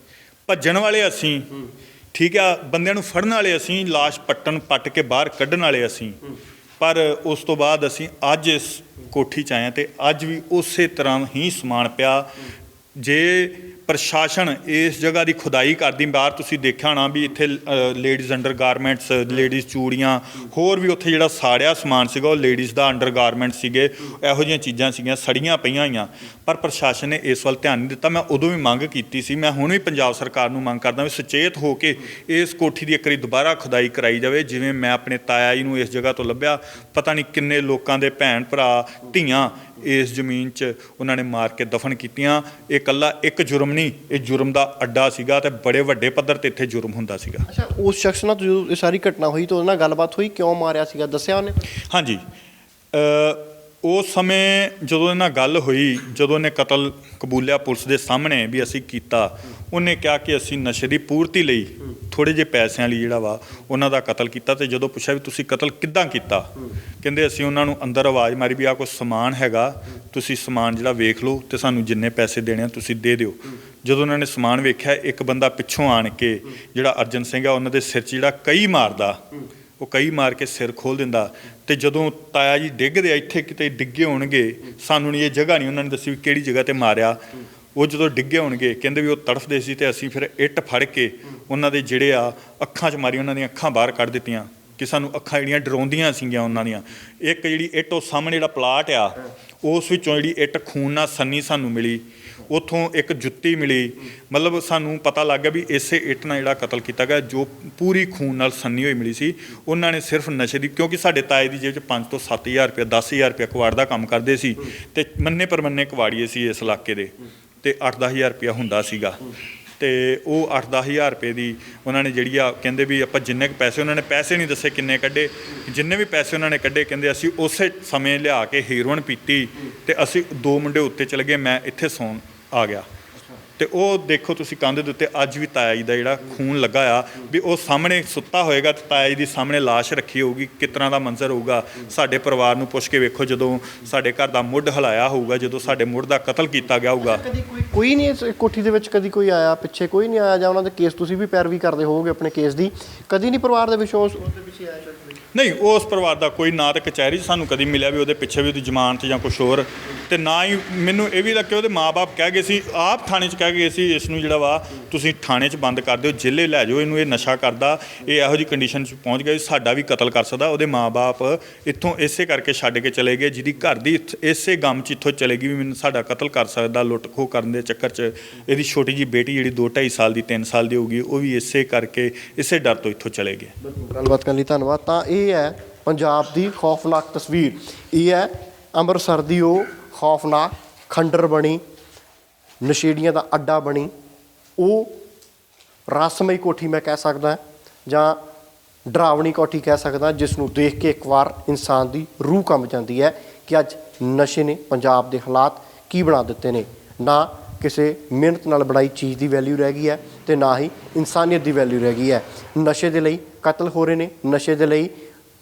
ਭੱਜਣ ਵਾਲੇ ਅਸੀਂ, ਠੀਕ ਆ, ਬੰਦਿਆਂ ਨੂੰ ਫੜਨ ਵਾਲੇ ਅਸੀਂ, ਲਾਸ਼ ਪੱਟ ਕੇ ਬਾਹਰ ਕੱਢਣ ਵਾਲੇ ਅਸੀਂ। ਪਰ ਉਸ ਤੋਂ ਬਾਅਦ ਅਸੀਂ ਅੱਜ ਇਸ ਕੋਠੀ 'ਚ ਆਏ ਹਾਂ ਤੇ ਅੱਜ ਵੀ ਉਸੇ ਤਰ੍ਹਾਂ ਹੀ ਸਮਾਨ ਪਿਆ। ਜੇ ਪ੍ਰਸ਼ਾਸਨ ਇਸ ਜਗ੍ਹਾ ਦੀ ਖੁਦਾਈ ਕਰਦੀ, ਬਾਹਰ ਤੁਸੀਂ ਦੇਖਿਆ ਹੋਣਾ ਵੀ ਇੱਥੇ ਲੇਡੀਜ਼ ਅੰਡਰ ਗਾਰਮੈਂਟਸ, ਲੇਡੀਜ਼ ਚੂੜੀਆਂ, ਹੋਰ ਵੀ ਉੱਥੇ ਜਿਹੜਾ ਸਾੜਿਆ ਸਮਾਨ ਸੀਗਾ ਉਹ ਲੇਡੀਜ਼ ਦਾ ਅੰਡਰ ਗਾਰਮੈਂਟ ਸੀਗੇ। ਇਹੋ ਜਿਹੀਆਂ ਚੀਜ਼ਾਂ ਸੀਗੀਆਂ ਸੜੀਆਂ ਪਈਆਂ ਹੋਈਆਂ, ਪਰ ਪ੍ਰਸ਼ਾਸਨ ਨੇ ਇਸ ਵੱਲ ਧਿਆਨ ਨਹੀਂ ਦਿੱਤਾ। ਮੈਂ ਉਦੋਂ ਵੀ ਮੰਗ ਕੀਤੀ ਸੀ, ਮੈਂ ਹੁਣ ਵੀ ਪੰਜਾਬ ਸਰਕਾਰ ਨੂੰ ਮੰਗ ਕਰਦਾ ਵੀ ਸੁਚੇਤ ਹੋ ਕੇ ਇਸ ਕੋਠੀ ਦੀ ਇੱਕ ਵਾਰੀ ਦੁਬਾਰਾ ਖੁਦਾਈ ਕਰਾਈ ਜਾਵੇ। ਜਿਵੇਂ ਮੈਂ ਆਪਣੇ ਤਾਇਆ ਜੀ ਨੂੰ ਇਸ ਜਗ੍ਹਾ ਤੋਂ ਲੱਭਿਆ, ਪਤਾ ਨਹੀਂ ਕਿੰਨੇ ਲੋਕਾਂ ਦੇ ਭੈਣ ਭਰਾ ਧੀਆਂ ਇਸ ਜ਼ਮੀਨ 'ਚ ਉਹਨਾਂ ਨੇ ਮਾਰ ਕੇ ਦਫਨ ਕੀਤੀਆਂ। ਇਹ ਇਕੱਲਾ ਇੱਕ ਜੁਰਮ ਨਹੀਂ, ਇਹ ਜੁਰਮ ਦਾ ਅੱਡਾ ਸੀਗਾ ਤੇ ਬੜੇ ਵੱਡੇ ਪੱਧਰ ਤੇ ਇੱਥੇ ਜੁਰਮ ਹੁੰਦਾ ਸੀਗਾ। ਅੱਛਾ, ਉਸ ਸ਼ਖਸ ਨਾਲ ਜਦੋਂ ਇਹ ਸਾਰੀ ਘਟਨਾ ਹੋਈ ਤਾਂ ਉਹਦੇ ਨਾਲ ਗੱਲਬਾਤ ਹੋਈ, ਕਿਉਂ ਮਾਰਿਆ ਸੀਗਾ, ਦੱਸਿਆ ਉਹਨੇ? ਹਾਂਜੀ, ਉਸ ਸਮੇਂ ਜਦੋਂ ਇਹਨਾਂ ਗੱਲ ਹੋਈ, ਜਦੋਂ ਉਹਨੇ ਕਤਲ ਕਬੂਲਿਆ ਪੁਲਿਸ ਦੇ ਸਾਹਮਣੇ ਵੀ ਅਸੀਂ ਕੀਤਾ, ਉਹਨੇ ਕਿਹਾ ਕਿ ਅਸੀਂ ਨਸ਼ੇ ਦੀ ਪੂਰਤੀ ਲਈ ਥੋੜ੍ਹੇ ਜਿਹੇ ਪੈਸਿਆਂ ਲਈ ਜਿਹੜਾ ਵਾ ਉਹਨਾਂ ਦਾ ਕਤਲ ਕੀਤਾ। ਤੇ ਜਦੋਂ ਪੁੱਛਿਆ ਵੀ ਤੁਸੀਂ ਕਤਲ ਕਿੱਦਾਂ ਕੀਤਾ, ਕਹਿੰਦੇ ਅਸੀਂ ਉਹਨਾਂ ਨੂੰ ਅੰਦਰ ਆਵਾਜ਼ ਮਾਰੀ ਵੀ ਆਹ ਕੋਈ ਸਮਾਨ ਹੈਗਾ, ਤੁਸੀਂ ਸਮਾਨ ਜਿਹੜਾ ਵੇਖ ਲਓ ਤੇ ਸਾਨੂੰ ਜਿੰਨੇ ਪੈਸੇ ਦੇਣੇ ਆ ਤੁਸੀਂ ਦੇ ਦਿਓ। ਜਦੋਂ ਉਹਨਾਂ ਨੇ ਸਮਾਨ ਵੇਖਿਆ, ਇੱਕ ਬੰਦਾ ਪਿੱਛੋਂ ਆਣ ਕੇ ਜਿਹੜਾ ਅਰਜਨ ਸਿੰਘ ਆ ਉਹਨਾਂ ਦੇ ਸਿਰ 'ਚ ਜਿਹੜਾ ਕਈ ਮਾਰਦਾ, ਉਹ ਕਈ ਮਾਰ ਕੇ ਸਿਰ ਖੋਲ੍ਹ ਦਿੰਦਾ। ਤੇ ਜਦੋਂ ਤਾਇਆ ਜੀ ਡਿੱਗਦੇ ਆ, ਇੱਥੇ ਕਿਤੇ ਡਿੱਗੇ ਹੋਣਗੇ, ਸਾਨੂੰ ਨਹੀਂ ਇਹ ਜਗ੍ਹਾ ਨਹੀਂ ਉਹਨਾਂ ਨੇ ਦੱਸੀ ਵੀ ਕਿਹੜੀ ਜਗ੍ਹਾ 'ਤੇ ਮਾਰਿਆ। ਉਹ ਜਦੋਂ ਡਿੱਗੇ ਹੋਣਗੇ ਕਹਿੰਦੇ ਵੀ ਉਹ ਤੜਫਦੇ ਸੀ ਤੇ ਅਸੀਂ ਫਿਰ ਇੱਟ ਫੜ ਕੇ ਉਹਨਾਂ ਦੇ ਜਿਹੜੇ ਆ ਅੱਖਾਂ 'ਚ ਮਾਰੀ, ਉਹਨਾਂ ਦੀਆਂ ਅੱਖਾਂ ਬਾਹਰ ਕੱਢ ਦਿੱਤੀਆਂ ਕਿ ਸਾਨੂੰ ਅੱਖਾਂ ਜਿਹੜੀਆਂ ਡਰਾਉਂਦੀਆਂ ਸੀਗੀਆਂ ਉਹਨਾਂ ਦੀਆਂ। ਇੱਕ ਜਿਹੜੀ ਇੱਟ ਉਹ ਸਾਹਮਣੇ ਜਿਹੜਾ ਪਲਾਟ ਆ, ਉਸ ਵਿੱਚੋਂ ਜਿਹੜੀ ਇੱਟ ਖੂਨ ਨਾਲ ਸੰਨੀ ਸਾਨੂੰ ਮਿਲੀ, ਉੱਥੋਂ ਇੱਕ ਜੁੱਤੀ ਮਿਲੀ। ਮਤਲਬ ਸਾਨੂੰ ਪਤਾ ਲੱਗ ਗਿਆ ਵੀ ਇਸੇ ਇੱਟ ਨਾਲ ਜਿਹੜਾ ਕਤਲ ਕੀਤਾ ਗਿਆ, ਜੋ ਪੂਰੀ ਖੂਨ ਨਾਲ ਸੰਨੀ ਹੋਈ ਮਿਲੀ ਸੀ। ਉਹਨਾਂ ਨੇ ਸਿਰਫ ਨਸ਼ੇ ਦੀ, ਕਿਉਂਕਿ ਸਾਡੇ ਤਾਏ ਦੀ ਜੇਬ 'ਚ 5 ਤੋਂ 7 ਹਜ਼ਾਰ ਰੁਪਇਆ 10 ਹਜ਼ਾਰ ਰੁਪਇਆ ਕਵਾੜ ਦਾ ਕੰਮ ਕਰਦੇ ਸੀ ਤੇ ਮੰਨੇ ਪਰਮੰਨੇ ਕਵਾੜੀਏ ਸੀ ਇਸ ਇਲਾਕੇ ਦੇ, ਤੇ 8-10 ਹਜ਼ਾਰ ਰੁਪਇਆ ਹੁੰਦਾ ਸੀਗਾ। ਤੇ ਉਹ 8-10 ਹਜ਼ਾਰ ਰੁਪਏ ਦੀ ਉਹਨਾਂ ਨੇ ਜਿਹੜੀ ਆ, ਕਹਿੰਦੇ ਵੀ ਆਪਾਂ ਜਿੰਨੇ ਕੁ ਪੈਸੇ, ਉਹਨਾਂ ਨੇ ਪੈਸੇ ਨਹੀਂ ਦੱਸੇ ਕਿੰਨੇ ਕੱਢੇ, ਜਿੰਨੇ ਵੀ ਪੈਸੇ ਉਹਨਾਂ ਨੇ ਕੱਢੇ, ਕਹਿੰਦੇ ਅਸੀਂ ਉਸੇ ਸਮੇਂ ਲਿਆ ਕੇ ਹੀਰੋਇਨ ਪੀਤੀ ਤੇ ਅਸੀਂ 2 ਮੁੰਡੇ ਉੱਤੇ ਚਲੇ ਗਏ, ਮੈਂ ਇੱਥੇ ਸੌਣ ਆ ਗਿਆ। ਤੇ ਉਹ ਦੇਖੋ ਤੁਸੀਂ ਕੰਧ ਦੇ ਉੱਤੇ ਅੱਜ ਵੀ ਤਾਇਆ ਜੀ ਦਾ ਜਿਹੜਾ ਖੂਨ ਲੱਗਾ ਆ, ਵੀ ਉਹ ਸਾਹਮਣੇ ਸੁੱਤਾ ਹੋਏਗਾ ਤੇ ਤਾਇਆ ਜੀ ਦੀ ਸਾਹਮਣੇ ਲਾਸ਼ ਰੱਖੀ ਹੋਊਗੀ, ਕਿਸ ਤਰ੍ਹਾਂ ਦਾ ਮੰਜ਼ਰ ਹੋਊਗਾ। ਸਾਡੇ ਪਰਿਵਾਰ ਨੂੰ ਪੁੱਛ ਕੇ ਵੇਖੋ, ਜਦੋਂ ਸਾਡੇ ਘਰ ਦਾ ਮੁੱਢ ਹਿਲਾਇਆ ਹੋਊਗਾ, ਜਦੋਂ ਸਾਡੇ ਮੁੱਢ ਦਾ ਕਤਲ ਕੀਤਾ ਗਿਆ ਹੋਊਗਾ। ਕੋਈ ਨਹੀਂ ਇਸ ਕੋਠੀ ਦੇ ਵਿੱਚ ਕਦੀ ਕੋਈ ਆਇਆ, ਪਿੱਛੇ ਕੋਈ ਨਹੀਂ ਆਇਆ, ਜਾਂ ਉਹਨਾਂ ਦੇ ਕੇਸ ਤੁਸੀਂ ਵੀ ਪੈਰਵੀ ਕਰਦੇ ਹੋਵੋਗੇ ਆਪਣੇ ਕੇਸ ਦੀ, ਕਦੀ ਨਹੀਂ ਪਰਿਵਾਰ ਦੇ ਵਿੱਚੋਂ ਉਸਦੇ ਪਿੱਛੇ ਆਇਆ? ਨਹੀਂ, ਉਸ ਪਰਿਵਾਰ ਦਾ ਕੋਈ ਨਾ ਤਾਂ ਕਚਹਿਰੀ 'ਚ ਸਾਨੂੰ ਕਦੀ ਮਿਲਿਆ ਵੀ ਉਹਦੇ ਪਿੱਛੇ ਵੀ ਉਹਦੀ ਜ਼ਮਾਨਤ ਜਾਂ ਕੁਛ ਹੋਰ, ਤੇ ਨਾ ਹੀ ਮੈਨੂੰ ਇਹ ਵੀ ਲੱਗਿਆ ਉਹਦੇ ਮਾਂ-ਬਾਪ ਕਹਿ ਗਏ ਸੀ, ਆਪ ਥਾਣੇ 'ਚ ਕਹਿ ਗਏ ਸੀ ਇਸ ਨੂੰ ਜਿਹੜਾ ਵਾ ਤੁਸੀਂ ਥਾਣੇ 'ਚ ਬੰਦ ਕਰ ਦਿਓ, ਜੇਲੇ ਲੈ ਜਾਓ ਇਹਨੂੰ, ਇਹ ਨਸ਼ਾ ਕਰਦਾ, ਇਹ ਇਹੋ ਜਿਹੀ ਕੰਡੀਸ਼ਨ 'ਚ ਪਹੁੰਚ ਗਿਆ ਸਾਡਾ ਵੀ ਕਤਲ ਕਰ ਸਕਦਾ। ਉਹਦੇ ਮਾਂ-ਬਾਪ ਇੱਥੋਂ ਇਸੇ ਕਰਕੇ ਛੱਡ ਕੇ ਚਲੇ ਗਏ, ਜਿਹਦੀ ਘਰ ਦੀ ਇਸੇ ਗਮ 'ਚ ਇੱਥੋਂ ਚਲੇ ਗਈ ਵੀ ਮੈਨੂੰ ਸਾਡਾ ਕਤਲ ਕਰ ਸਕਦਾ। ਲੁੱਟ ਖੋਹ ਕਰਨ ਦੇ ਚੱਕਰ 'ਚ ਇਹਦੀ ਛੋਟੀ ਜਿਹੀ ਬੇਟੀ ਜਿਹੜੀ 2-2.5 ਸਾਲ ਦੀ 3 ਸਾਲ ਦੀ ਹੋਊਗੀ, ਉਹ ਵੀ ਇਸੇ ਕਰਕੇ ਇਸੇ ਡਰ ਤੋਂ ਇੱਥੋਂ ਚਲੇ ਗਏ। ਗੱਲਬਾਤ ਕਰਨ ਲਈ ਧੰਨਵਾਦ। ਤਾਂ ਇਹ ਹੈ ਪੰਜਾਬ ਦੀ ਖੌਫਨਾਕ ਤਸਵੀਰ, ਇਹ ਹੈ ਅੰਮ੍ਰਿਤਸਰ ਦੀ ਉਹ ਖੌਫਨਾਕ ਖੰਡਰ ਬਣੀ, ਨਸ਼ੇੜੀਆਂ ਦਾ ਅੱਡਾ ਬਣੀ, ਉਹ ਰਹੱਸਮਈ ਕੋਠੀ ਮੈਂ ਕਹਿ ਸਕਦਾ, ਜਾਂ ਡਰਾਵਣੀ ਕੋਠੀ ਕਹਿ ਸਕਦਾ, ਜਿਸ ਨੂੰ ਦੇਖ ਕੇ ਇੱਕ ਵਾਰ ਇਨਸਾਨ ਦੀ ਰੂਹ ਕੰਬ ਜਾਂਦੀ ਹੈ ਕਿ ਅੱਜ ਨਸ਼ੇ ਨੇ ਪੰਜਾਬ ਦੇ ਹਾਲਾਤ ਕੀ ਬਣਾ ਦਿੱਤੇ ਨੇ। ਨਾ ਕਿਸੇ ਮਿਹਨਤ ਨਾਲ ਬਣਾਈ ਚੀਜ਼ ਦੀ ਵੈਲਿਊ ਰਹਿ ਗਈ ਹੈ ਤੇ ਨਾ ਹੀ ਇਨਸਾਨੀਅਤ ਦੀ ਵੈਲਿਊ ਰਹਿ ਗਈ ਹੈ। ਨਸ਼ੇ ਦੇ ਲਈ ਕਤਲ ਹੋ ਰਹੇ ਨੇ, ਨਸ਼ੇ ਦੇ ਲਈ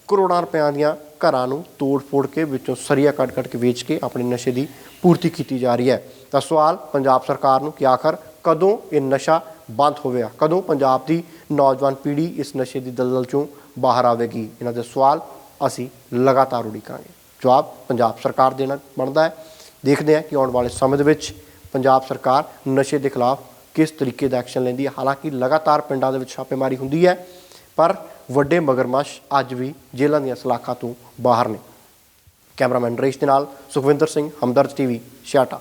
ਕਰੋੜਾਂ ਰੁਪਇਆਂ ਦੀਆਂ ਘਰਾਂ ਨੂੰ ਤੋੜ ਫੋੜ ਕੇ ਵਿੱਚੋਂ ਸਰੀਆ ਕੱਢ ਕੇ ਵੇਚ ਕੇ ਆਪਣੇ ਨਸ਼ੇ ਦੀ ਪੂਰਤੀ ਕੀਤੀ ਜਾ ਰਹੀ ਹੈ। ਤਾਂ ਸਵਾਲ ਪੰਜਾਬ ਸਰਕਾਰ ਨੂੰ ਕਿ ਆਖਰ ਕਦੋਂ ਇਹ ਨਸ਼ਾ ਬੰਦ ਹੋਵੇਗਾ, ਕਦੋਂ ਪੰਜਾਬ ਦੀ ਨੌਜਵਾਨ ਪੀੜ੍ਹੀ ਇਸ ਨਸ਼ੇ ਦੀ ਦਲਦਲ ਚੋਂ ਬਾਹਰ ਆਵੇਗੀ। ਇਹਨਾਂ ਦੇ ਸਵਾਲ ਅਸੀਂ ਲਗਾਤਾਰ ਉਡੀਕਾਂਗੇ, ਜਵਾਬ ਪੰਜਾਬ ਸਰਕਾਰ ਦੇਣਾ ਬਣਦਾ ਹੈ। ਦੇਖਦੇ ਹਾਂ ਕਿ ਆਉਣ ਵਾਲੇ ਸਮੇਂ ਦੇ ਵਿੱਚ ਪੰਜਾਬ ਸਰਕਾਰ ਨਸ਼ੇ ਦੇ ਖਿਲਾਫ ਕਿਸ ਤਰੀਕੇ ਦਾ ਐਕਸ਼ਨ ਲੈਂਦੀ ਹੈ। ਹਾਲਾਂਕਿ ਲਗਾਤਾਰ ਪਿੰਡਾਂ ਦੇ ਵਿੱਚ ਛਾਪੇਮਾਰੀ ਹੁੰਦੀ ਹੈ, ਪਰ ਵੱਡੇ ਮਗਰਮੱਛ ਅੱਜ ਵੀ ਜੇਲ੍ਹਾਂ ਦੀਆਂ ਸਲਾਖਾਂ ਤੋਂ ਬਾਹਰ ਨੇ। ਕੈਮਰਾਮੈਨ ਨਰੇਸ਼ ਦੇ ਨਾਲ ਸੁਖਵਿੰਦਰ ਸਿੰਘ, ਹਮਦਰਦ TV, ਛਿਆਟਾ।